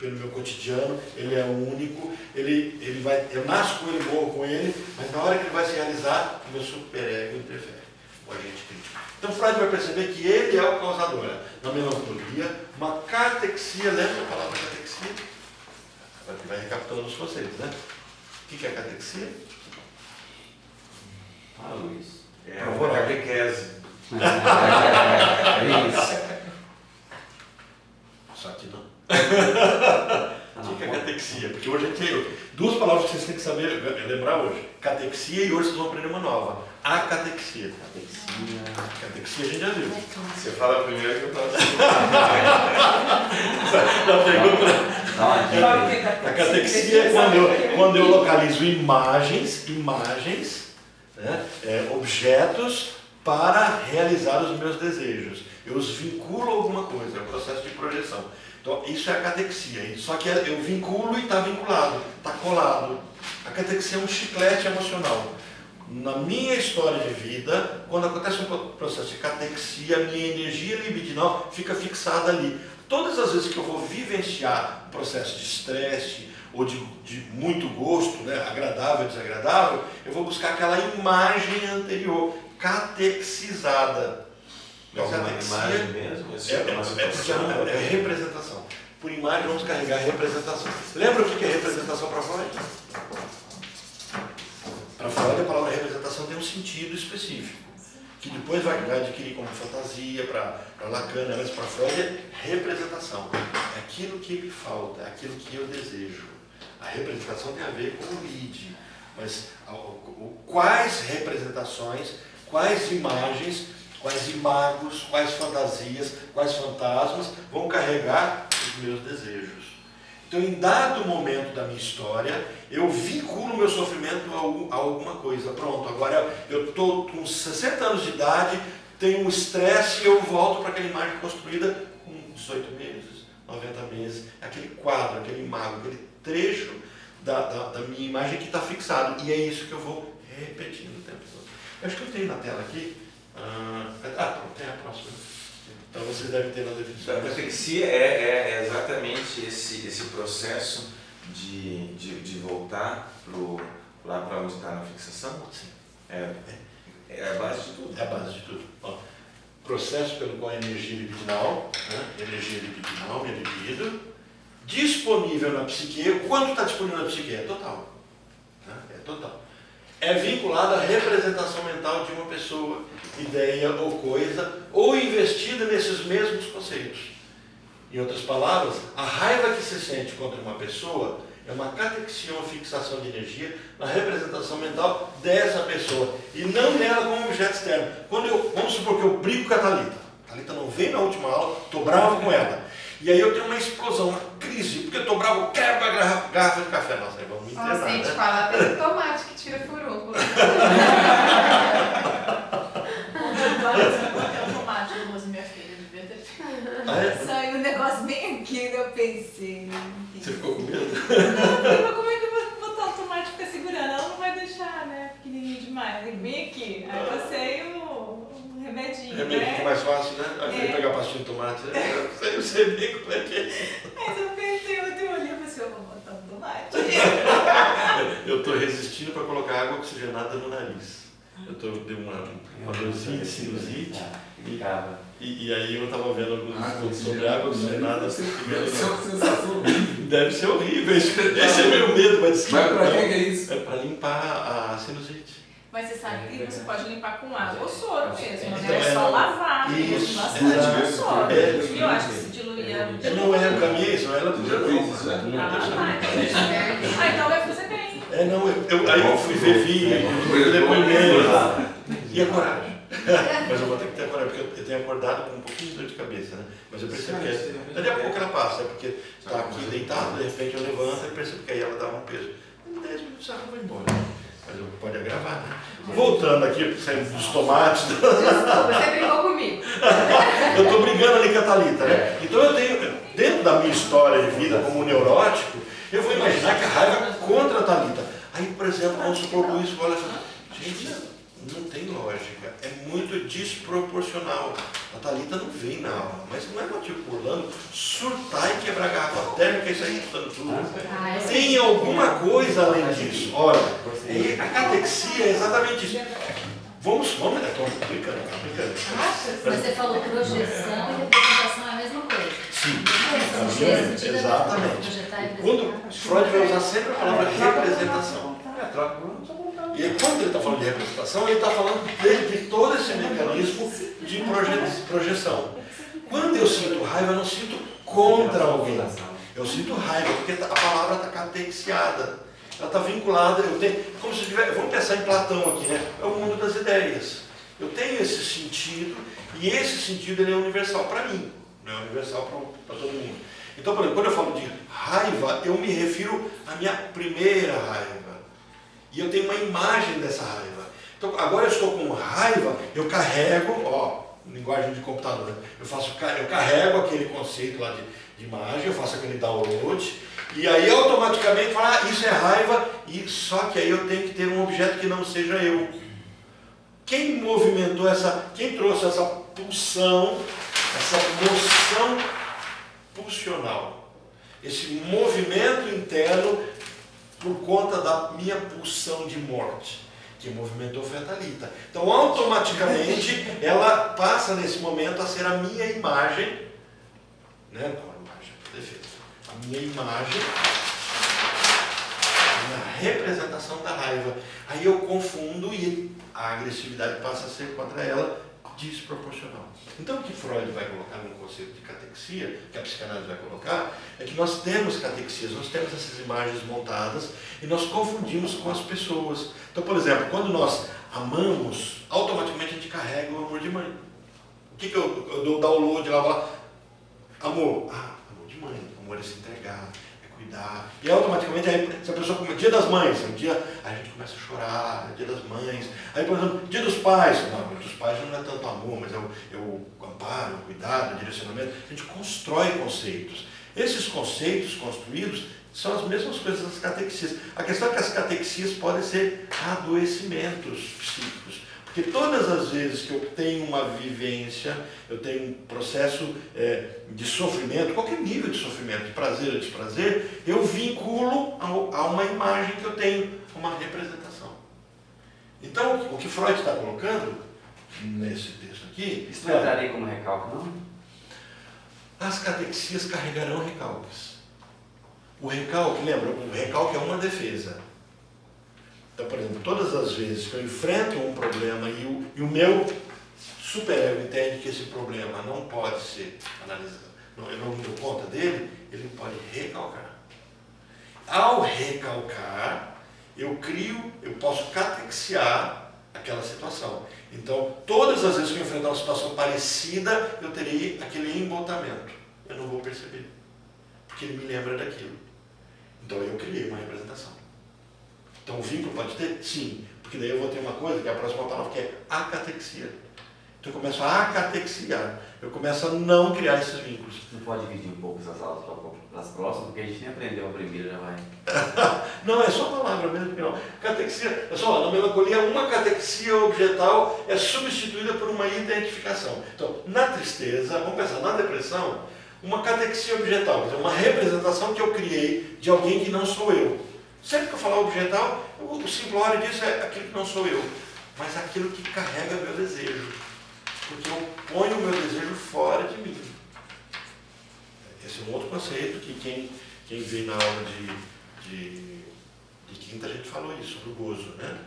meu cotidiano, ele é único, eu nasço com ele, morro com ele, mas na hora que ele vai se realizar, o meu superego interfere, o agente crítico. Então Freud vai perceber que ele é o causador. Na melancolia, uma catexia, lembra a palavra catexia? Agora que vai recapitulando os conceitos, né? O que é catexia? Luiz. É uma catequese. É isso. Só que não. O que é catexia? Porque hoje a gente tem duas palavras que vocês têm que saber, lembrar hoje. Catexia, e hoje vocês vão aprender uma nova. Acatexia. Catexia a gente já viu. Você fala primeiro que eu falo assim. A catexia é quando eu localizo imagens, né, objetos para realizar os meus desejos. Eu os vinculo a alguma coisa, é um processo de projeção. Então, isso é a catexia. Só que eu vinculo e está vinculado, está colado. A catexia é um chiclete emocional. Na minha história de vida, quando acontece um processo de catexia, a minha energia libidinal fica fixada ali. Todas as vezes que eu vou vivenciar um processo de estresse ou de muito gosto, né, agradável ou desagradável, eu vou buscar aquela imagem anterior, catexizada. É uma imagem mesmo? É representação. Por imagem vamos carregar representação. Lembra o que é representação para Freud? Para Freud a palavra representação tem um sentido específico, que depois vai adquirir como fantasia para Lacan, mas para Freud é representação. É aquilo que me falta, é aquilo que eu desejo. A representação tem a ver com o id, mas quais representações, quais imagens, quais imagos, quais fantasias, quais fantasmas vão carregar os meus desejos. Então, em dado momento da minha história, eu vinculo o meu sofrimento a alguma coisa. Pronto, agora eu estou com 60 anos de idade, tenho um estresse e eu volto para aquela imagem construída com 18 meses, 90 meses, aquele quadro, aquele imago, aquele trecho da minha imagem que está fixado. E é isso que eu vou repetindo o tempo todo. Eu acho que eu tenho na tela aqui. Pronto, tem a próxima. Então vocês devem ter na definição. A catexia é exatamente esse processo de voltar lá para onde está na fixação? Sim. É a base de tudo. É a base de tudo. Ó, processo pelo qual a energia libidinal, energia libidinal, minha libido, disponível na psique. Quanto está disponível na psique? É total. É total. É vinculado à representação mental de uma pessoa, ideia ou coisa, ou investida nesses mesmos conceitos. Em outras palavras, a raiva que se sente contra uma pessoa é uma catexia, uma fixação de energia na representação mental dessa pessoa, e não nela como objeto externo. Vamos supor que eu brigo com a Thalita. A Thalita não veio na última aula, estou bravo com ela. E aí eu tenho uma explosão, uma crise, porque eu estou bravo, eu quebro a garrafa de café. Nossa, aí vamos me internar, Nossa, a gente fala até do tomate que tira furúnculo. O tomate do Rose, minha filha, devia ter feito. Saiu um negócio bem aqui, eu pensei. Você ficou com medo? Não, como é que eu vou botar o tomate e ficar segurando? Ela não vai deixar, né? Pequenininho demais. Tem bem aqui. Aí passei o remedinho, Remédio que é né? mais fácil, né? Aí eu fui pegar a pastinha de tomate. Eu sei bem como é que é. Mas eu pensei, ontem eu olhei e falei assim, eu vou botar um tomate. Eu estou resistindo para colocar água oxigenada no nariz. Dei uma dorzinha de sinusite. E aí eu estava vendo alguns estudos sobre água oxigenada. Deve ser horrível. Esse é meu medo, mas para que é isso? É para limpar a sinusite. Mas você sabe que você pode limpar com água ou soro mesmo, Então, né? É só lavar mesmo, isso, bastante exato. com soro. É, E eu acho que se diluir Não é o caminho, isso, ela podia então vai fazer bem. Aí eu fui ver vídeo, depoimento. E a coragem. Mas eu vou ter que ter coragem, porque eu tenho acordado com um pouquinho de dor de cabeça, né? Mas eu percebo que daqui a pouco ela passa, porque está aqui deitado, de repente eu levanto e percebo que aí ela dá um peso. Em 10 minutos ela vai embora. Mas eu pode agravar, né? Voltando aqui, saindo dos tomates. Desculpa, você brigou comigo. Eu estou brigando ali com a Thalita, né? Então eu tenho, dentro da minha história de vida como neurótico, eu vou imaginar que a raiva é contra a Thalita. Aí, por exemplo, vamos supor que o Luiz fala assim, gente, não tem lógica, é muito desproporcional. A Thalita não vem na aula, mas não é motivo por Orlando surtar e quebrar a garrafa térmica e sair chutando tudo. Tem alguma coisa além disso. Olha, a catexia é exatamente isso. Vamos, estou brincando. Mas você falou projeção e representação é a mesma coisa. Sim, exatamente. Quando Freud vai usar sempre a palavra representação. E aí, quando ele está falando de representação, ele está falando de todo esse mecanismo de projeção. Quando eu sinto raiva, eu não sinto contra alguém. Eu sinto raiva, porque a palavra está catexiada. Ela está vinculada, como se tivesse, vamos pensar em Platão aqui, né? É o mundo das ideias. Eu tenho esse sentido, e esse sentido ele é universal para mim, não é universal para todo mundo. Então, por exemplo, quando eu falo de raiva, eu me refiro à minha primeira raiva. E eu tenho uma imagem dessa raiva. Então, agora eu estou com raiva, eu carrego, linguagem de computador, né? Eu carrego aquele conceito lá de imagem, eu faço aquele download, e aí automaticamente fala, isso é raiva, e só que aí eu tenho que ter um objeto que não seja eu. Quem movimentou quem trouxe essa pulsão, essa moção pulsional, esse movimento interno por conta da minha pulsão de morte? Quem movimentou foi a Thalita. Então, automaticamente, ela passa nesse momento a ser a minha imagem, né? Não, a imagem, defeito. A minha imagem, a minha representação da raiva. Aí eu confundo e a agressividade passa a ser contra ela desproporcional. Então, o que Freud vai colocar no conceito de catexia, que a psicanálise vai colocar, é que nós temos catexias, nós temos essas imagens montadas e nós confundimos com as pessoas. Então, por exemplo, quando nós amamos, automaticamente a gente carrega o amor de mãe. O que eu dou download lá? Amor. Amor de mãe. Amor é se entregar, é cuidar. E automaticamente, aí, se a pessoa, dia das mães, um dia a gente começa a chorar, dia das mães. Aí, por exemplo, dia dos pais, não, dos pais não é tanto amor, mas é o amparo, o cuidado, o direcionamento. A gente constrói conceitos. Esses conceitos construídos são as mesmas coisas das catequias. A questão é que as catequias podem ser adoecimentos psíquicos. Porque todas as vezes que eu tenho uma vivência, eu tenho um processo de sofrimento, qualquer nível de sofrimento, de prazer ou desprazer, eu vinculo a uma imagem que eu tenho, uma representação. Então, o que Freud está colocando nesse texto aqui... Isso não entraria como recalque, não? As catequias carregarão recalques. O recalque, lembra, o recalque é uma defesa. Então, por exemplo, todas as vezes que eu enfrento um problema e o meu superego entende que esse problema não pode ser analisado, eu não dou conta dele, ele pode recalcar. Ao recalcar, eu posso catequiar aquela situação. Então, todas as vezes que eu enfrentar uma situação parecida, eu terei aquele embotamento. Eu não vou perceber, porque ele me lembra daquilo. Então, eu criei uma representação. Então o vínculo pode ter? Sim, porque daí eu vou ter uma coisa, que é a próxima palavra, que é acatexia. Então eu começo a acatexiar, eu começo a não criar esses vínculos. Não pode dividir um pouco essas aulas para as próximas, porque a gente nem aprendeu a primeira, já vai. Não, é só palavra mesmo que não. Catexia, é só, na melancolia, uma catexia objetal é substituída por uma identificação. Então, na tristeza, vamos pensar, na depressão, uma catexia objetal, quer dizer, uma representação que eu criei de alguém que não sou eu. Sempre que eu falar objetal, o simplório disso é aquilo que não sou eu, mas aquilo que carrega meu desejo, porque eu ponho o meu desejo fora de mim. Esse é um outro conceito que quem veio na aula de quinta a gente falou isso, sobre o gozo, né?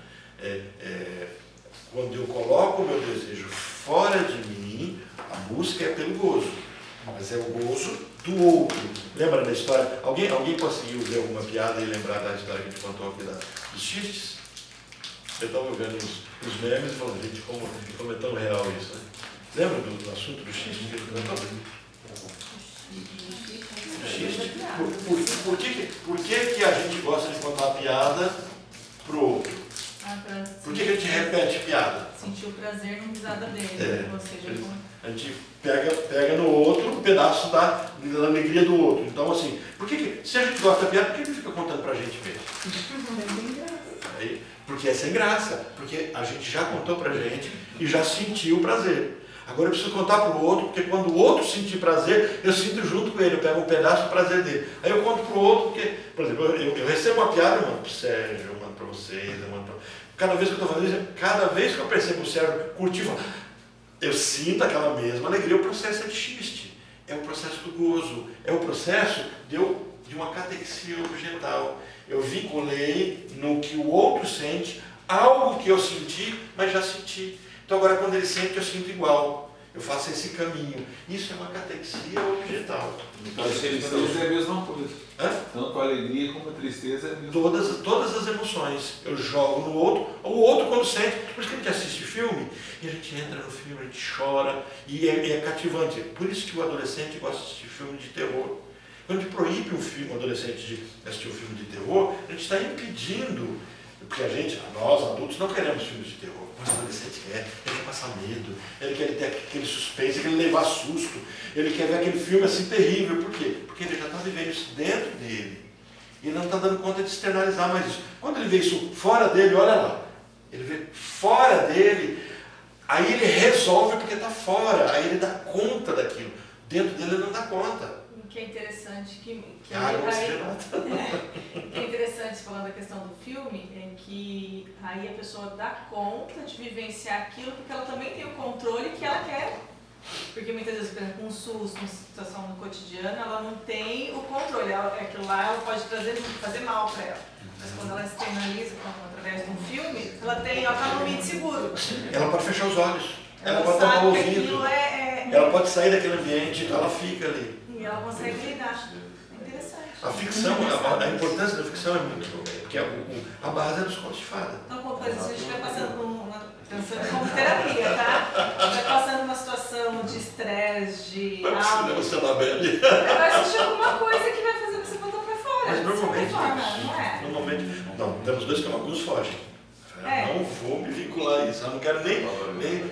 Quando eu coloco o meu desejo fora de mim, a busca é pelo gozo, mas é o gozo do outro. Lembra da história? Alguém conseguiu ver alguma piada e lembrar da história que a gente contou aqui dos xistes? Eu estava vendo os memes e falando, gente, como é tão real isso, né? Lembra do assunto do xiste que ele comentou? Do xiste. Por que a gente gosta de contar a piada pro outro? Por que a gente repete piada? Sentir o prazer numa risada dele, ou seja, a gente pega no outro um pedaço da alegria do outro. Então, assim, se a gente gosta da piada, por que ele fica contando pra gente mesmo? Porque é sem graça. Porque a gente já contou pra gente e já sentiu o prazer. Agora eu preciso contar pro outro, porque quando o outro sentir prazer, eu sinto junto com ele, eu pego um pedaço do prazer dele. Aí eu conto pro outro, porque, por exemplo, eu recebo uma piada, eu mando pro Sérgio, eu mando pra vocês, eu mando pra... Cada vez que eu estou fazendo isso, cada vez que eu percebo o Sérgio curtir, eu sinto aquela mesma alegria. O processo é de xiste, é o processo do gozo, é o processo de uma catexia objetal. Eu vinculei no que o outro sente algo que eu senti, mas já senti. Então agora quando ele sente, eu sinto igual. Eu faço esse caminho. Isso é uma catexia objetal. Então a tristeza é a mesma coisa. Tanto a alegria como a tristeza é a mesma coisa. Todas as emoções. Eu jogo no outro, o outro quando sente. Por isso que a gente assiste filme, e a gente entra no filme, a gente chora, e é cativante. Por isso que o adolescente gosta de assistir filme de terror. Quando a gente proíbe um adolescente de assistir um filme de terror, a gente está impedindo, porque nós adultos não queremos filmes de terror. Mas o adolescente ele quer passar medo, ele quer ter aquele suspense, ele quer levar susto, ele quer ver aquele filme assim terrível. Por quê? Porque ele já está vivendo isso dentro dele. E ele não está dando conta de externalizar mais isso. Quando ele vê isso fora dele, olha lá, ele vê fora dele, aí ele resolve porque está fora, aí ele dá conta daquilo. Dentro dele ele não dá conta. O que é interessante, que é interessante falando da questão do filme, é que aí a pessoa dá conta de vivenciar aquilo porque ela também tem o controle que ela quer. Porque muitas vezes, por exemplo, um susto, uma situação no cotidiano, ela não tem o controle. Aquilo lá ela pode fazer mal para ela. Mas quando ela externaliza através de um filme, ela está num ambiente seguro. Ela pode fechar os olhos, ela pode sabe tapar o que ouvido, aquilo ela pode sair daquele ambiente, então ela fica ali. E ela consegue lidar. É interessante. A ficção, a importância da ficção é muito, porque a base é dos contos de fada. Então, por exemplo, se a gente estiver passando pensando como terapia, tá? Estiver passando uma situação de estresse, de Vai pro cinema, Senabelle. vai assistir alguma coisa que vai fazer você botar pra fora. não é. No momento, não, temos dois que alguns fogem. É. Eu não vou me vincular a isso, eu não quero nem.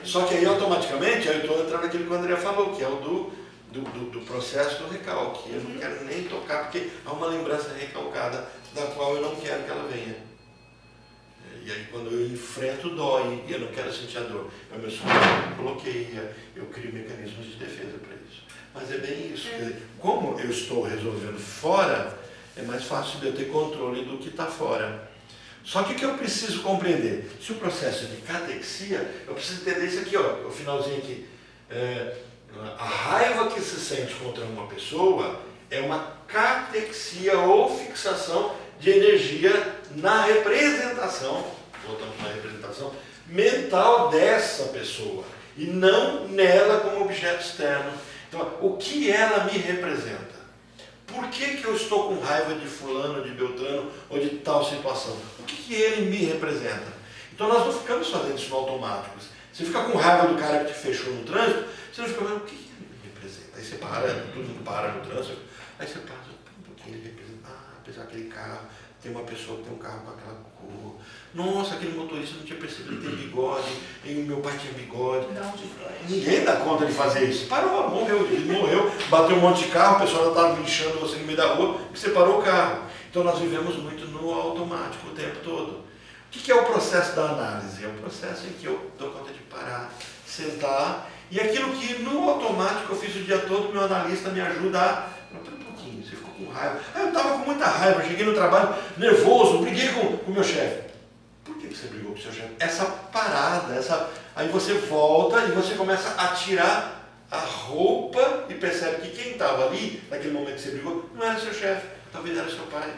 Só que aí automaticamente eu estou entrando naquilo que o André falou, que é o do processo do recalque. Eu não quero nem tocar, porque há uma lembrança recalcada da qual eu não quero que ela venha. E aí quando eu enfrento dói, e eu não quero sentir a dor. Eu me bloqueia, eu crio mecanismos de defesa para isso. Mas é bem isso. Quer dizer, como eu estou resolvendo fora, é mais fácil de eu ter controle do que está fora. Só que o que eu preciso compreender? Se o processo é de catexia, eu preciso entender isso aqui, ó, o finalzinho aqui. A raiva que se sente contra uma pessoa é uma catexia ou fixação de energia na representação, voltamos na representação, mental dessa pessoa, e não nela como objeto externo. Então, o que ela me representa? Por que eu estou com raiva de fulano, de Beltrano ou de tal situação? O que ele me representa? Então nós não ficamos fazendo isso no automático. Você fica com raiva do cara que te fechou no trânsito, você não fica vendo o que ele me representa. Aí você para, todo mundo para no trânsito, aí você para, um pouquinho ele representa, apesar daquele carro, tem uma pessoa que tem um carro com aquela cor. Nossa, aquele motorista não tinha percebido, ele tem bigode, e o meu pai tinha bigode. Ninguém dá conta de fazer isso. Parou, morreu, ele morreu, bateu um monte de carro, o pessoal já estava linchando você no meio da rua, porque você parou o carro. Então nós vivemos muito no automático o tempo todo. O que é o processo da análise? É o processo em que eu dou conta de parar, sentar, e aquilo que no automático eu fiz o dia todo, meu analista me ajuda a... Você ficou com raiva. Eu estava com muita raiva, cheguei no trabalho nervoso, briguei com o meu chefe. Por que você brigou com o seu chefe? Essa parada, aí você volta e você começa a tirar a roupa e percebe que quem estava ali, naquele momento que você brigou, não era seu chefe, talvez era seu pai,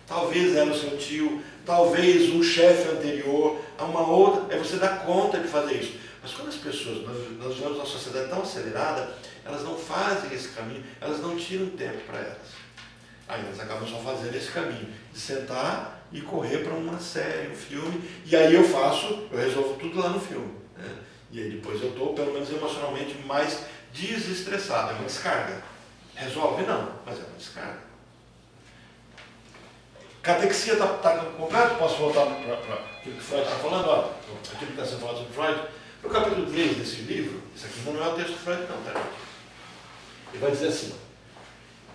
talvez era o seu tio, talvez um chefe anterior, a uma outra, aí você dá conta de fazer isso. Mas quando as pessoas, nós vivemos uma sociedade tão acelerada, elas não fazem esse caminho, elas não tiram tempo para elas. Aí elas acabam só fazendo esse caminho, de sentar e correr para uma série, um filme, e aí eu resolvo tudo lá no filme. Né? E aí depois eu estou, pelo menos emocionalmente, mais desestressado, é uma descarga. Resolve? Não, mas é uma descarga. Catexia está completo? Posso voltar para aquilo que Freud está falando? Olha, aquilo que está sendo falado sobre Freud. No capítulo 3 desse livro, isso aqui não é o texto de Freud, não, tá? Ele vai dizer assim: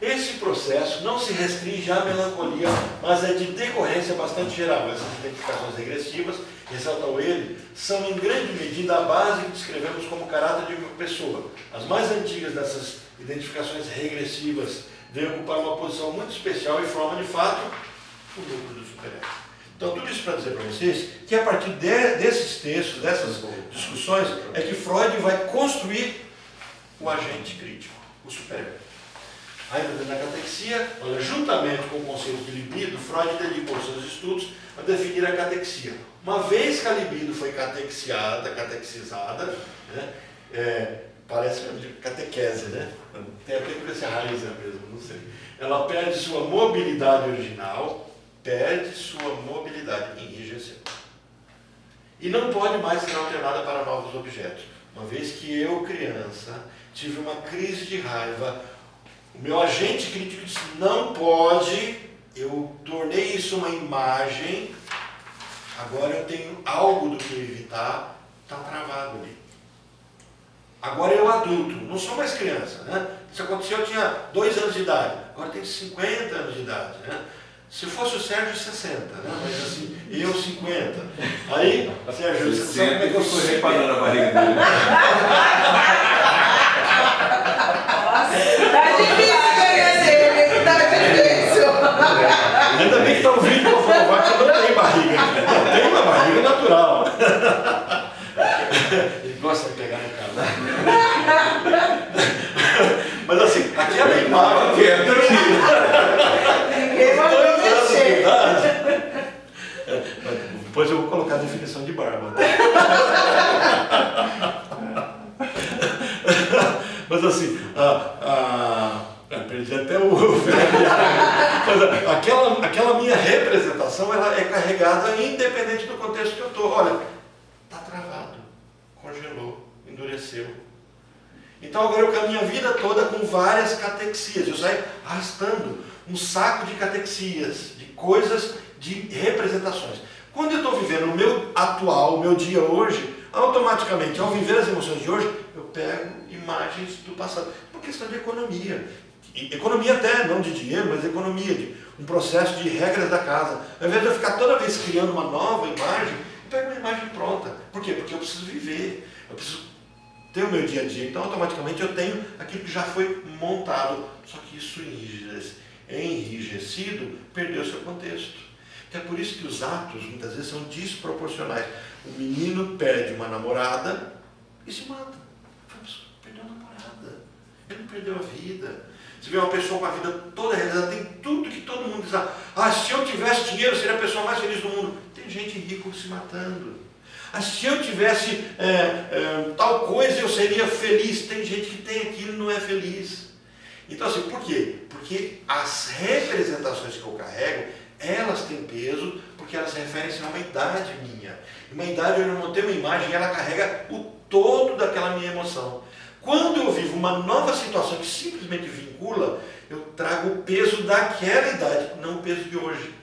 esse processo não se restringe à melancolia, mas é de decorrência bastante geral. Essas identificações regressivas, ressaltou ele, são em grande medida a base que descrevemos como caráter de uma pessoa. As mais antigas dessas identificações regressivas vêm ocupar uma posição muito especial e formam, de fato, o núcleo do superego. Então, tudo isso para dizer para vocês que a partir desses textos, dessas discussões, é que Freud vai construir o agente crítico, o superego. Ainda na catexia, olha, juntamente com o conceito de libido, Freud dedicou seus estudos a definir a catexia. Uma vez que a libido foi catexizada, né, parece catequese, né? Tem até com essa raiz mesmo, não sei. Ela perde sua mobilidade original, enrijeceu. E não pode mais ser alternada para novos objetos. Uma vez que eu, criança, tive uma crise de raiva, o meu agente crítico disse, não pode, eu tornei isso uma imagem, agora eu tenho algo do que evitar, está travado ali. Agora eu adulto, não sou mais criança, né? Isso aconteceu, eu tinha 2 anos de idade, agora eu tenho 50 anos de idade, né? Se fosse o Sérgio, 60, né? Mas assim, eu 50. Aí, Sérgio, você sabe como é que eu sou reparando a barriga dele. Tá difícil ganhar dele, tá difícil. Ainda bem que está um vídeo para provar que eu não tenho barriga. Não, tem uma barriga natural. Ele gosta de pegar no carro. Mas assim, aquela imagem... Ninguém mandou mexer. Depois eu vou colocar a definição de barba. Mas assim, perdi até o mas aquela minha representação, ela é carregada independente do contexto que eu estou. Olha, está travado, congelou, endureceu. Então agora eu caminho a vida toda com várias catexias. Eu saio arrastando um saco de catexias, de coisas, de representações. Quando eu estou vivendo o meu atual, o meu dia hoje, automaticamente, ao viver as emoções de hoje, eu pego imagens do passado. É uma questão de economia. Economia até, não de dinheiro, mas economia, de um processo de regras da casa. Ao invés de eu ficar toda vez criando uma nova imagem, eu pego uma imagem pronta. Por quê? Porque eu preciso viver, eu preciso ter o meu dia a dia. Então, automaticamente, eu tenho aquilo que já foi montado. Só que isso enrijecido perdeu seu contexto. Então, é por isso que os atos, muitas vezes, são desproporcionais. O menino perde uma namorada e se mata. Perdeu a namorada. Ele não perdeu a vida. Você vê uma pessoa com a vida toda realizada, tem tudo que todo mundo diz. Ah, se eu tivesse dinheiro, eu seria a pessoa mais feliz do mundo. Tem gente rica se matando. Ah, se eu tivesse tal coisa, eu seria feliz. Tem gente que tem aquilo e não é feliz. Então, assim, por quê? Porque as representações que eu carrego, elas têm peso, porque elas referem-se a uma idade minha. Uma idade onde eu não tenho uma imagem, ela carrega o todo daquela minha emoção. Quando eu vivo uma nova situação que simplesmente vincula, eu trago o peso daquela idade, não o peso de hoje.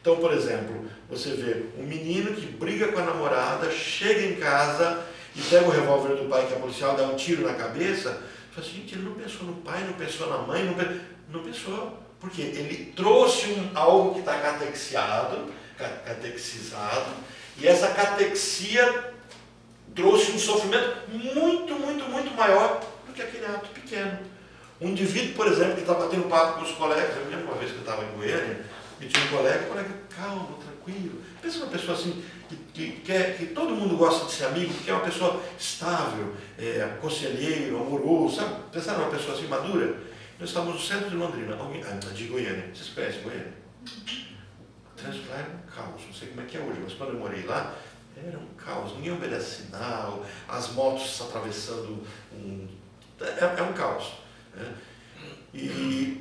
Então, por exemplo, você vê um menino que briga com a namorada, chega em casa e pega o revólver do pai, que é policial, dá um tiro na cabeça. Fala assim, gente, ele não pensou no pai, não pensou na mãe, não pensou. Por quê? Ele trouxe algo que está catexizado, e essa catexia trouxe um sofrimento muito, muito, muito maior do que aquele ato pequeno. Um indivíduo, por exemplo, que está batendo papo com os colegas, eu me lembro uma vez que eu estava em Goiânia, e tinha um colega, calmo, tranquilo. Pensa numa pessoa assim, que todo mundo gosta de ser amigo, que é uma pessoa estável, conselheiro, amoroso, sabe? Pensaram numa pessoa assim, madura? Nós estávamos no centro de Londrina, de Goiânia. Vocês conhecem Goiânia? O trânsito lá era um caos, não sei como é que é hoje, mas quando eu morei lá, era um caos, ninguém obedece sinal, as motos atravessando é um caos. Né? E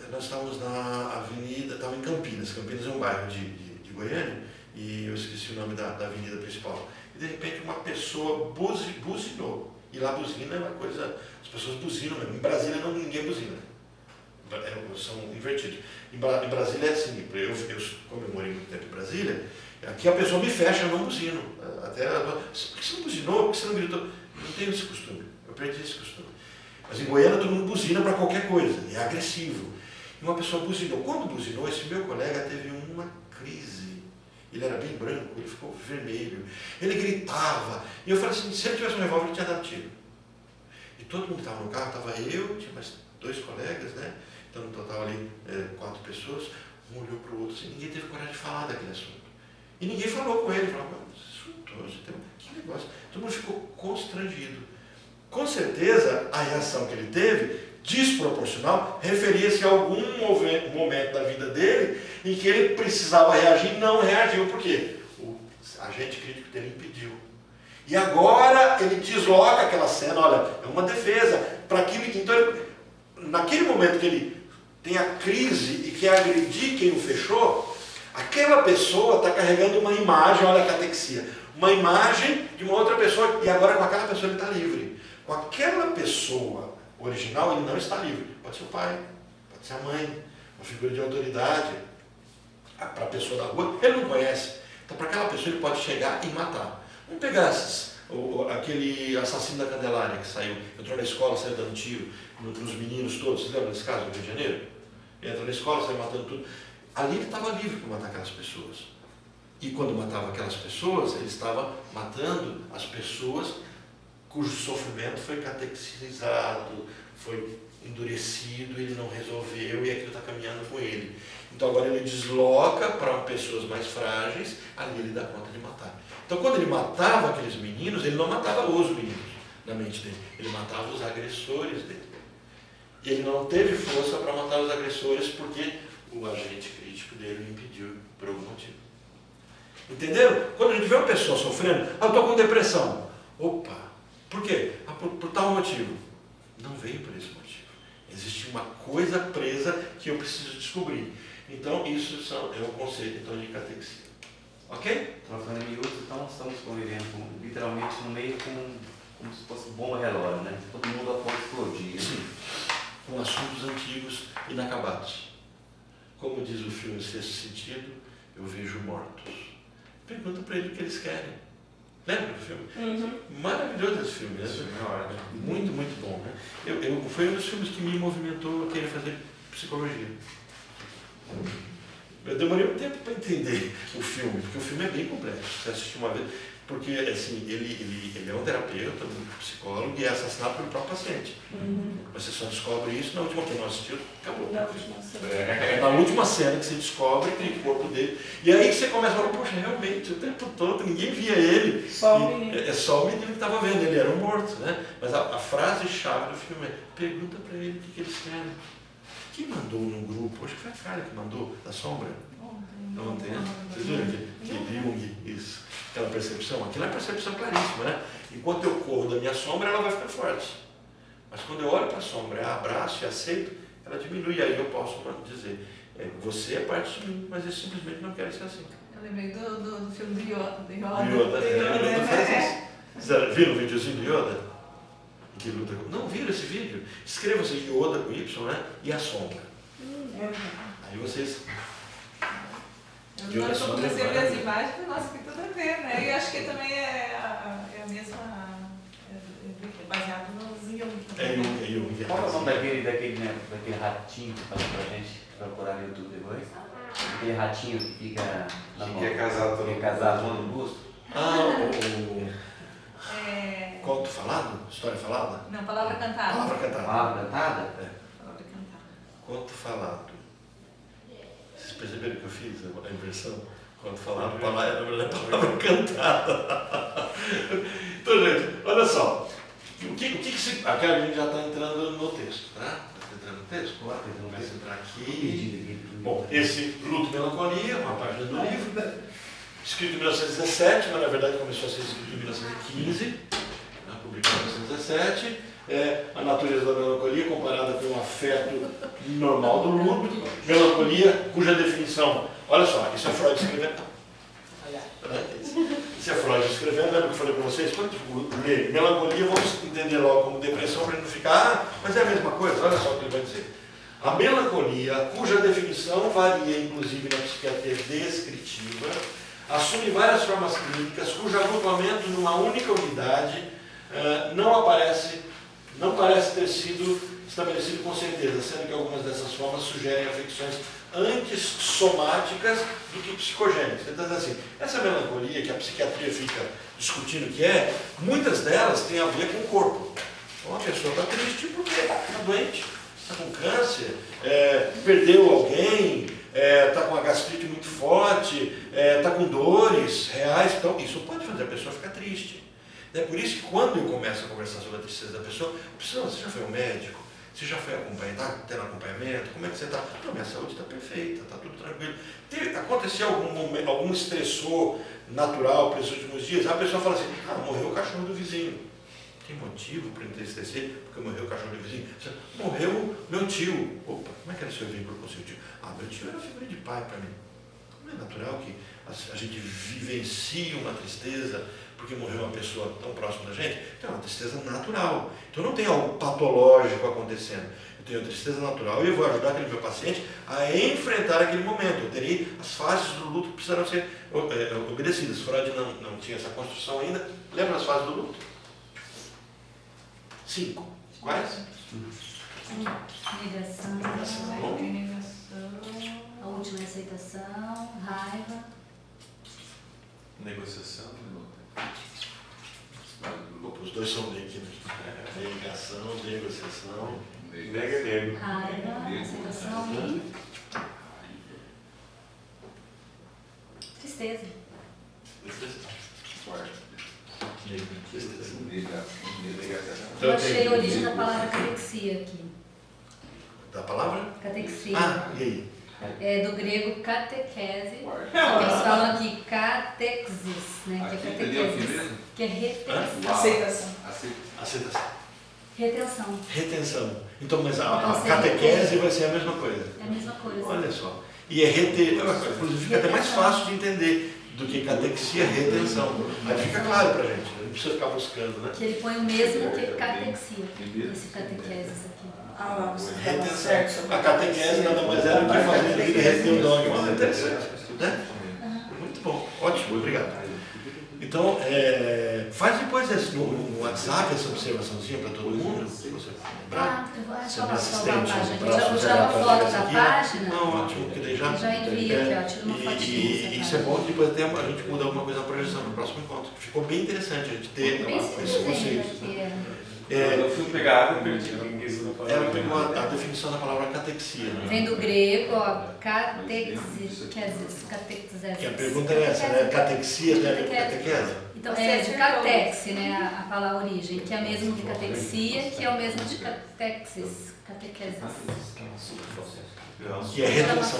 nós estávamos na avenida, estava em Campinas. Campinas é um bairro de Goiânia, e eu esqueci o nome da avenida principal. E de repente uma pessoa buzinou. E lá buzina é uma coisa, as pessoas buzinam mesmo. Em Brasília ninguém buzina. São invertidos. Em Brasília é assim, como eu morei muito tempo em Brasília, aqui a pessoa me fecha, eu não buzino. Até, por que você não buzinou? Por que você não gritou? Não tenho esse costume, eu perdi esse costume. Mas em Goiânia todo mundo buzina para qualquer coisa, é agressivo. E uma pessoa buzinou. Quando buzinou, esse meu colega teve uma crise. Ele era bem branco, ele ficou vermelho. Ele gritava. E eu falei assim, se ele tivesse um revólver, ele tinha dado tiro. E todo mundo que estava no carro, estava eu, tinha mais 2 colegas, né? Então no total ali 4 pessoas. Um olhou para o outro assim, ninguém teve coragem de falar daquele assunto. E ninguém falou com ele, falou, que negócio. Todo mundo ficou constrangido. Com certeza, a reação que ele teve, desproporcional, referia-se a algum momento da vida dele em que ele precisava reagir e não reagiu. Por quê? O agente crítico dele impediu. E agora ele desloca aquela cena, olha, é uma defesa para aquilo. Então, naquele momento que ele tem a crise e quer agredir quem o fechou, aquela pessoa está carregando uma imagem, olha a catexia, uma imagem de uma outra pessoa, e agora com aquela pessoa ele está livre. Com aquela pessoa original ele não está livre. Pode ser o pai, pode ser a mãe, uma figura de autoridade. Para a pessoa da rua, ele não conhece. Então para aquela pessoa ele pode chegar e matar. Vamos pegar aquele assassino da Candelária que saiu, entrou na escola, saiu dando tiro nos meninos todos. Vocês lembram desse caso no Rio de Janeiro? Ele entrou na escola, saiu matando tudo. Ali ele estava livre para matar aquelas pessoas. E quando matava aquelas pessoas, ele estava matando as pessoas cujo sofrimento foi catexizado, foi endurecido, ele não resolveu e aquilo está caminhando com ele. Então agora ele desloca para pessoas mais frágeis, ali ele dá conta de matar. Então quando ele matava aqueles meninos, ele não matava os meninos na mente dele, ele matava os agressores dele. E ele não teve força para matar os agressores porque o agente crítico dele o impediu por algum motivo. Entenderam? Quando a gente vê uma pessoa sofrendo, eu estou com depressão. Opa! Por quê? Por tal motivo. Não veio por esse motivo. Existe uma coisa presa que eu preciso descobrir. Então, isso é o conceito então, de catexia. Ok? Trocando em miúdos, então estamos convivendo literalmente no meio como se fosse bomba relógio, né? Todo mundo a ponto de explodir. com assuntos antigos inacabados. Como diz o filme Sexto Sentido, eu vejo mortos. Pergunta para ele o que eles querem. Lembra do filme? Maravilhoso esse filme, né? Muito, muito bom. Né? Foi um dos filmes que me movimentou a querer fazer psicologia. Eu demorei um tempo para entender o filme, porque o filme é bem complexo. Você assistiu uma vez, porque assim, ele é um terapeuta, um psicólogo e é assassinado pelo próprio paciente. Mas você só descobre isso na última que não assistiu, acabou. Na última cena que você descobre aquele corpo dele. E aí você começa a falar, poxa, realmente, o tempo todo ninguém via ele. Só o menino. É só o menino que estava vendo, ele era um morto, né? Mas a frase-chave do filme é, pergunta para ele o que eles querem. Quem mandou no grupo? Acho que foi a cara que mandou, da sombra. Ontem, né? Vocês viram que Jung, isso, aquela percepção? Aquilo é percepção claríssima, né? Enquanto eu corro da minha sombra, ela vai ficar forte. Mas quando eu olho para a sombra, abraço e aceito, ela diminui. E aí eu posso dizer, você é parte de mim, mas eu simplesmente não quero ser assim. Eu lembrei do filme do Yoda. Yoda faz isso. Viram o videozinho do Yoda? Que luta com... Não, viram esse vídeo? Escreva-se Yoda com Y, né? E a sombra. Aí vocês... Na hora que eu comecei a ver as imagens, eu falei, nossa, tem tudo a ver, né? E acho que também é a mesma... É baseado nos Jung. É Jung. Qual é o nome daquele ratinho que falou pra gente procurar no YouTube depois? Aquele ratinho que fica na mão. Que é casado Que é casado no busto. Conto falado? História falada? Não, palavra cantada. Palavra cantada. Palavra cantada? Palavra cantada. Conto falado. Vocês perceberam que eu fiz a inversão? Conto falado, palavra cantada. Então, gente, olha só. O que se... Aqui a gente já está entrando no texto, tá? Está entrando no texto? Começa a entrar aqui. Bom, esse Luto e Melancolia, uma página do livro, escrito em 1917, mas na verdade começou a ser escrito em 1915, publicado em 1917. A natureza da melancolia comparada com o afeto normal do luto. Melancolia, cuja definição, olha só, isso é Freud escrevendo. Isso é Freud escrevendo, lembra que eu falei para vocês? Quando ler melancolia, vamos entender logo como depressão para não ficar, mas é a mesma coisa, olha só o que ele vai dizer. A melancolia, cuja definição varia inclusive na psiquiatria descritiva, assume várias formas clínicas, cujo agrupamento numa única unidade não parece ter sido estabelecido com certeza, sendo que algumas dessas formas sugerem afecções antes somáticas do que psicogênicas. Então, assim, essa melancolia que a psiquiatria fica discutindo o que é, muitas delas têm a ver com o corpo. Então, a pessoa está triste porque está doente, está com câncer, perdeu alguém, está com uma gastrite muito forte, está com dores reais. Então, isso pode fazer a pessoa ficar triste. É por isso que quando eu começo a conversar sobre a tristeza da pessoa, você já foi ao médico? Você já foi acompanhado? Está tendo acompanhamento? Como é que você está? Não, minha saúde está perfeita, está tudo tranquilo. Aconteceu algum estressor natural para esses últimos dias? A pessoa fala assim, morreu o cachorro do vizinho. Tem motivo para entristecer porque morreu o cachorro do vizinho? Morreu meu tio. Opa, como é que era seu vínculo com seu tio? Meu tio era figura de pai para mim. Não é natural que a gente vivencie uma tristeza porque morreu uma pessoa tão próxima da gente? Então é uma tristeza natural. Então não tem algo patológico acontecendo. Eu tenho a tristeza natural e eu vou ajudar aquele meu paciente a enfrentar aquele momento. Eu terei as fases do luto que precisarão ser obedecidas. Freud não tinha essa construção ainda. Lembra as fases do luto? 5. Quais? Negação, a última é aceitação, raiva, negociação. Os dois são meio que negação, negociação. Nega. raiva, aceitação e tristeza. Eu achei a origem da palavra catexia aqui. Da palavra? Catexia. E aí? É do grego catequese. Só que eles falam aqui catexis, né? Que é catequese. Que é retenção. Aceitação. Retenção. Então, mas a catequese vai ser a mesma coisa. É a mesma coisa. Olha só. E é reter. Inclusive fica até mais fácil de entender do que catexia, retenção. Aí fica claro pra gente. não precisa ficar buscando, né? Que ele põe o mesmo que catexia, esse catequeses aqui. Ah, Retenção. A catequese nada mais era do que fazer ele reter o dogma. É interessante, né? Muito bom, ótimo, obrigado. Então, faz depois no WhatsApp essa observaçãozinha para todo mundo, se você lembrar. Eu vou Você é achar assistente uma no página. próximo Eu vou tirar uma foto da aqui, página. Não, ótimo, porque daí já... Já envia aqui, ó, tira uma fotinha. E isso é bom que depois até a gente muda alguma coisa na projeção no próximo encontro. Ficou bem interessante a gente ter Bem esse simples conceito. aqui, Eu fui pegar água e perdi. Ela pegou a definição da palavra catexia. Né? Vem do grego, ó, catexesis. Que a pergunta é essa, né? Catexia tem a ver com catequese? Então, é de catexe, né, a palavra origem, que é o mesmo de catexia, que é o mesmo de catexis, catequeses. Que é retenção.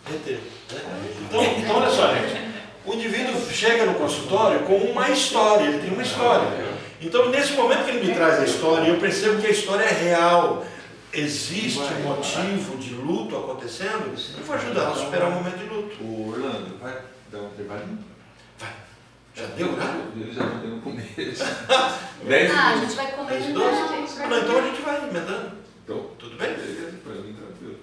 Reter. Né? Então, olha só, gente. O indivíduo chega no consultório com uma história, ele tem uma história. Então, nesse momento que ele me traz a história, eu percebo que a história é real. Existe um motivo de luto acontecendo, eu vou ajudar ela a superar o momento de luto. O Orlando, vai dar um intervalinho? Vai. Já deu, né? Ele já não tem no começo. 10 Ah, a minutos. gente vai comer 10 e não, 12? gente. Não, então a gente vai emendando. Então, Tudo bem? beleza, pra mim tranquilo.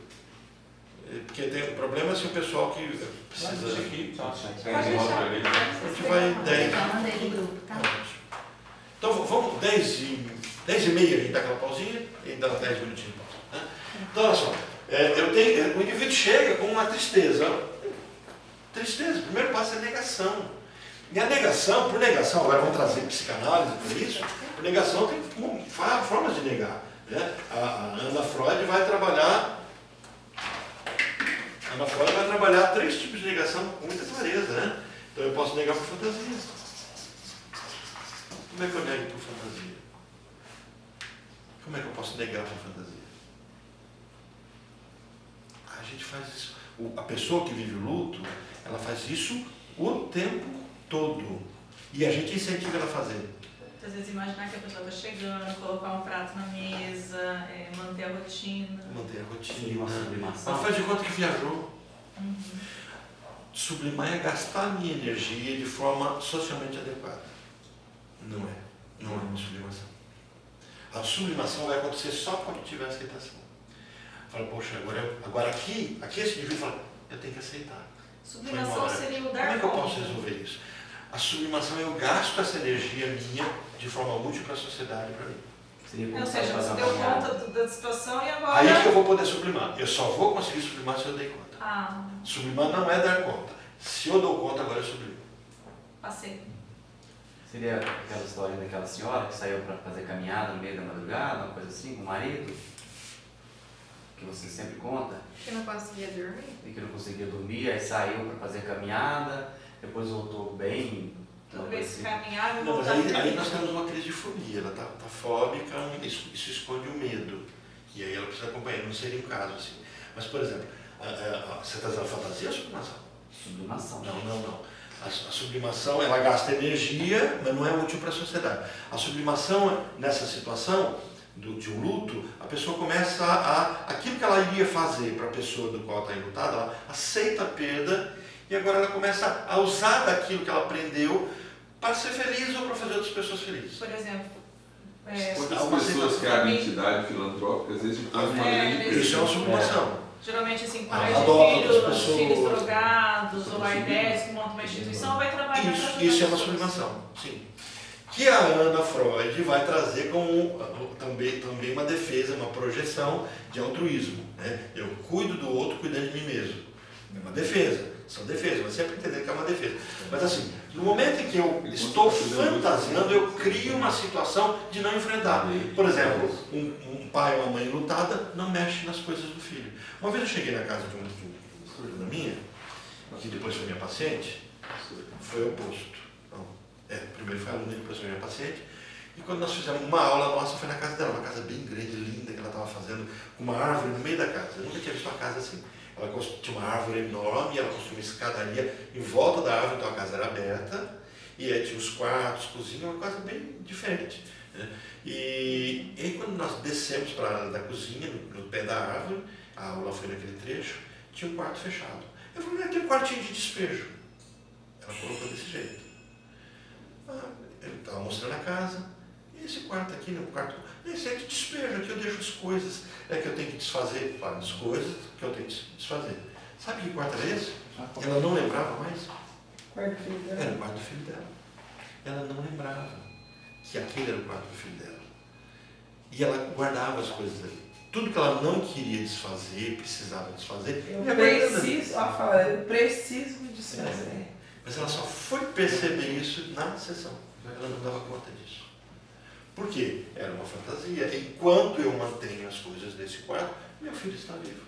Porque tem um problema se o pessoal que precisa aqui, Pode deixar. a gente vai 10. Já mandei no grupo, tá? Então vamos 10 e meia, a gente dá aquela pausinha e dá 10 minutinhos de pausa. Né? Então olha só, o indivíduo chega com uma tristeza. Tristeza, o primeiro passo é negação. E a negação, por negação, agora vamos trazer psicanálise por isso, por negação tem formas de negar. Né? A Ana Freud vai trabalhar 3 tipos de negação com muita clareza. Né? Então eu posso negar por fantasia. Como é que eu nego por fantasia? Como é que eu posso negar por fantasia? A gente faz isso. A pessoa que vive o luto, ela faz isso o tempo todo. E a gente incentiva ela a fazer. Às vezes imaginar que a pessoa está chegando, colocar um prato na mesa, manter a rotina. Manter a Seria uma rotina. sublimação. Ela faz de conta que viajou. Sublimar é gastar a minha energia de forma socialmente adequada. Não é uma sublimação. A sublimação vai acontecer só quando tiver aceitação. Fala, poxa, agora aqui esse indivíduo fala, eu tenho que aceitar. Sublimação seria o Como dar é que eu conta. posso resolver isso? A sublimação eu gasto essa energia minha de forma útil para a sociedade, para mim. Seria como Ou se seja, fosse você uma deu caminhada. conta da situação e agora... Aí que eu vou poder sublimar. Eu só vou conseguir sublimar se eu dei conta. Ah, Sublimar não é dar conta. Se eu dou conta, agora eu sublimo. passei. Seria aquela história daquela senhora que saiu para fazer caminhada no meio da madrugada, uma coisa assim, com o marido, que você sempre conta, Que não conseguia dormir. e que não conseguia dormir, aí saiu para fazer caminhada, depois voltou bem. Talvez caminhar e Não, mas voltar a aí dormir. nós temos uma crise de fobia. Ela está fóbica, isso esconde o medo. E aí ela precisa acompanhar. Não seria um caso assim. Mas, por exemplo, você está dizendo fantasia ou sublimação? Sublimação. Não. A sublimação, ela gasta energia, mas não é útil para a sociedade. A sublimação, nessa situação de um luto, a pessoa começa aquilo que ela iria fazer para a pessoa do qual está enlutada, ela aceita a perda e agora ela começa a usar daquilo que ela aprendeu para ser feliz ou para fazer outras pessoas felizes. Por exemplo, Quantas pessoas que abrem entidade filantrópica, às vezes fazem uma grande perda. Isso é uma sublimação. geralmente assim, pais Adota de outras pessoas. filhos drogados ou aidéticos que montam uma instituição, vai trabalhar para ajudar Isso é uma pessoas. sublimação, sim. Que a Ana Freud vai trazer como também uma defesa, uma projeção de altruísmo. Né? Eu cuido do outro cuidando de mim mesmo. É uma defesa, são defesas, mas sempre entender que é uma defesa. Mas assim, no momento em que eu estou fantasiando, eu crio uma situação de não enfrentar. Por exemplo, um pai ou uma mãe lutada não mexe nas coisas do filho. Uma vez eu cheguei na casa de uma aluna minha, que depois foi minha paciente, foi o oposto. Primeiro foi a aluna e depois foi minha paciente. E quando nós fizemos uma aula nossa, foi na casa dela, uma casa bem grande, linda, que ela estava fazendo, com uma árvore no meio da casa. Eu nunca tinha visto uma casa assim. Ela tinha uma árvore enorme, ela construiu uma escadaria em volta da árvore, então a casa era aberta, e aí tinha os quartos, cozinha, uma coisa bem diferente. Né? E aí quando nós descemos para a área da cozinha, no pé da árvore, a aula foi naquele trecho, tinha um quarto fechado. Eu falei, tem um quartinho de despejo. Ela colocou desse jeito. ele estava mostrando a casa, e esse quarto aqui, no quarto, esse aqui despejo, aqui eu deixo as coisas, que eu tenho que desfazer, várias coisas que eu tenho que desfazer. Sabe que quarto era esse? Ela não lembrava mais. Quarto filho dela. Era o quarto do filho dela. Ela não lembrava que aquele era o quarto do filho dela. E ela guardava as coisas ali. Tudo que ela não queria desfazer, precisava desfazer. Eu preciso me desfazer. Mas ela só foi perceber isso na sessão. Ela não dava conta disso. Por quê? Era uma fantasia. Enquanto eu mantenho as coisas desse quarto, meu filho está vivo.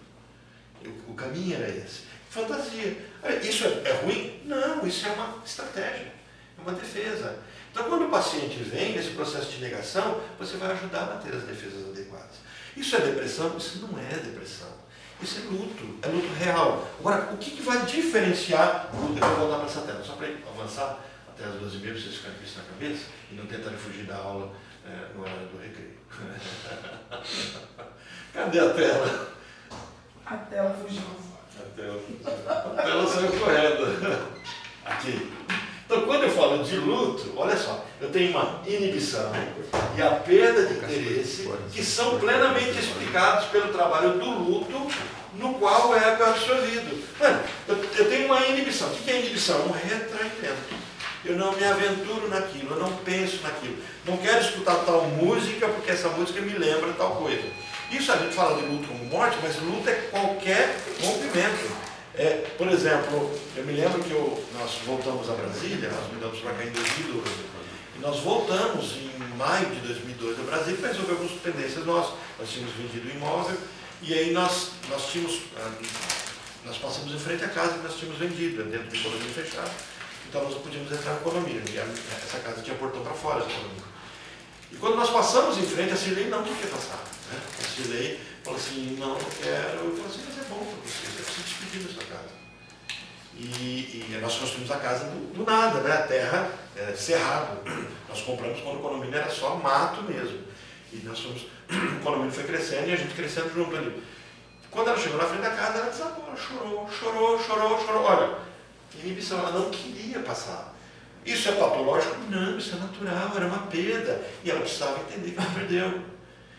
O caminho era esse. Fantasia. Isso é ruim? Não, isso é uma estratégia. É uma defesa. Então, quando o paciente vem nesse processo de negação, você vai ajudar a ter as defesas adequadas. Isso é depressão? Isso não é depressão. Isso é luto real. Agora, o que vai diferenciar o luto? Eu vou voltar para essa tela, só para avançar até as 12h30, para vocês ficarem com isso na cabeça e não tentarem fugir da aula no horário do recreio. Cadê a tela? A tela fugiu. A tela saiu correndo. Aqui. Então, quando eu falo de luto, olha só, eu tenho uma inibição e a perda de interesse que são plenamente explicados pelo trabalho do luto, no qual é absorvido. Eu tenho uma inibição. O que é inibição? Um retraimento. Eu não me aventuro naquilo, eu não penso naquilo. Não quero escutar tal música porque essa música me lembra tal coisa. Isso a gente fala de luto como morte, mas luto é qualquer rompimento. Por exemplo, eu me lembro que nós voltamos a Brasília, nós mudamos para cá em 2012, e nós voltamos em maio de 2012 a Brasília para resolver algumas pendências nossas. Nós tínhamos vendido o imóvel, e aí nós passamos em frente à casa que nós tínhamos vendido, dentro do condomínio fechado, então nós não podíamos entrar no condomínio, e essa casa tinha portão para fora do condomínio. E quando nós passamos em frente, a Cirlei não queria passar. A Cirlei falou assim, não quero. Eu falei assim, mas é bom para você, você precisa despedir da sua casa. E nós construímos a casa do nada, né? A terra cerrado. Nós compramos quando o condomínio era só mato mesmo. E o condomínio foi crescendo e a gente crescendo junto ali. Quando ela chegou na frente da casa, ela desabou, ela chorou. Olha, inibição, ela não queria passar. Isso é patológico? Não, isso é natural, era uma perda. E ela precisava entender que ela perdeu.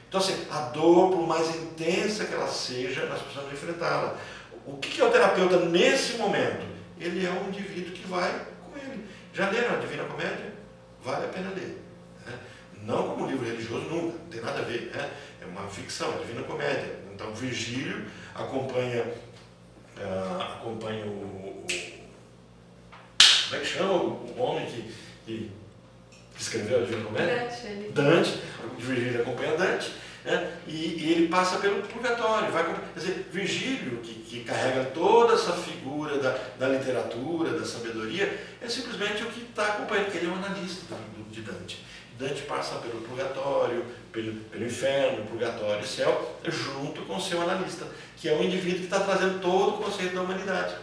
Então, assim, a dor, por mais intensa que ela seja, nós precisamos enfrentá-la. O que é o terapeuta nesse momento? Ele é um indivíduo que vai com ele. Já leram a Divina Comédia? Vale a pena ler. Não como livro religioso, nunca, não tem nada a ver. É uma ficção, a Divina Comédia. Então, Virgílio acompanha o como é que chama o homem que escreveu a Divina Comédia? Dante. Virgílio acompanha Dante, e ele passa pelo purgatório. Quer dizer, Virgílio, que carrega toda essa figura da literatura, da sabedoria, é simplesmente o que está acompanhando. Ele é um analista de Dante. Dante passa pelo purgatório, pelo inferno, purgatório e céu, junto com o seu analista, que é o indivíduo que está trazendo todo o conceito da humanidade.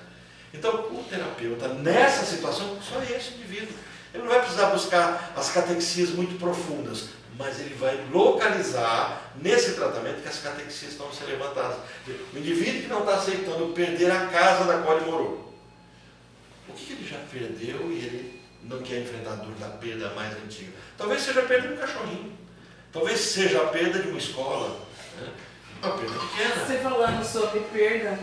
Então, o terapeuta, nessa situação, só é esse indivíduo. Ele não vai precisar buscar as catexias muito profundas, mas ele vai localizar nesse tratamento que as catexias estão a ser levantadas. O indivíduo que não está aceitando perder a casa da qual ele morou. O que ele já perdeu e ele não quer enfrentar a dor da perda mais antiga? Talvez seja a perda de um cachorrinho. Talvez seja a perda de uma escola. Uma perda pequena. Você falando sobre perda,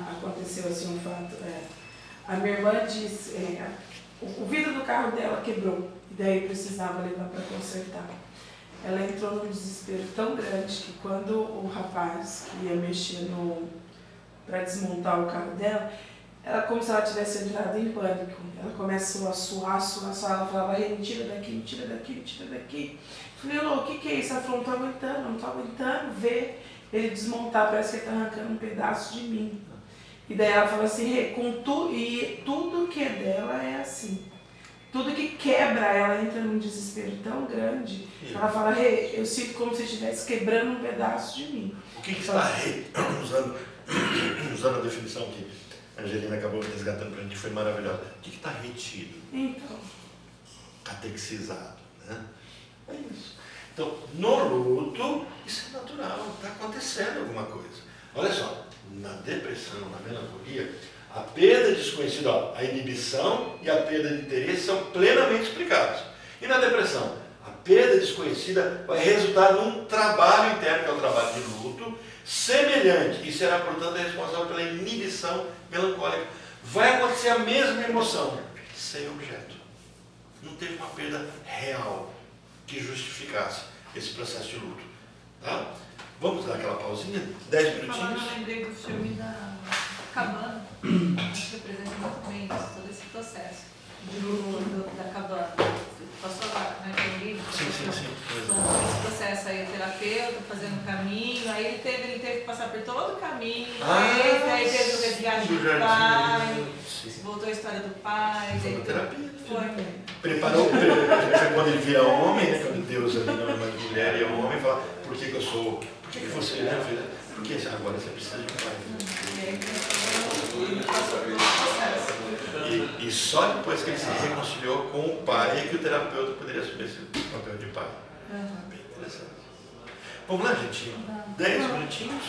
aconteceu assim um fato. A minha irmã disse, o vidro do carro dela quebrou, e daí precisava levar para consertar. Ela entrou num desespero tão grande que quando o rapaz ia mexer para desmontar o carro dela, ela, como se ela tivesse entrado em pânico. Ela começou a suar, ela falava, me tira daqui, me tira daqui, me tira daqui. Eu falei, o que é isso? Ela falou, não estou aguentando ver ele desmontar, parece que ele está arrancando um pedaço de mim. E daí ela fala assim, e tudo que é dela é assim. Tudo que quebra, ela entra num desespero tão grande. Ela fala, eu sinto como se estivesse quebrando um pedaço de mim. O que está usando a definição que a Angelina acabou resgatando para a gente, foi maravilhosa. O que está retido? Então. Catexizado. Né? É isso. Então, no luto, isso é natural, está acontecendo alguma coisa. Olha só, na depressão, na melancolia, A perda desconhecida, ó, a inibição e a perda de interesse são plenamente explicados. E na depressão? A perda desconhecida vai resultar num trabalho interno, que é o trabalho de luto, semelhante, e será, portanto, responsável pela inibição melancólica. Vai acontecer a mesma emoção, sem objeto. Não teve uma perda real que justificasse esse processo de luto. Tá? Vamos dar aquela pausinha? 10 minutinhos? Falando, eu lembrei do filme da Cabana. Acho que representa muito bem isso, todo esse processo da cabana. Passou lá, né? Sim. Esse processo aí, o terapeuta fazendo o caminho, aí ele teve que passar por todo o caminho, aí teve o resgate do pai, voltou a história do pai. Foi uma terapia. Foi. Preparou, quando ele vira homem, né? Quando Deus ali não é mais mulher e é homem, fala, por que eu sou, por que você, né, filha? Porque agora você precisa de um pai. E só depois que ele se reconciliou com o pai é que o terapeuta poderia assumir esse papel de pai. Bem interessante. Vamos lá, gente? 10 minutinhos.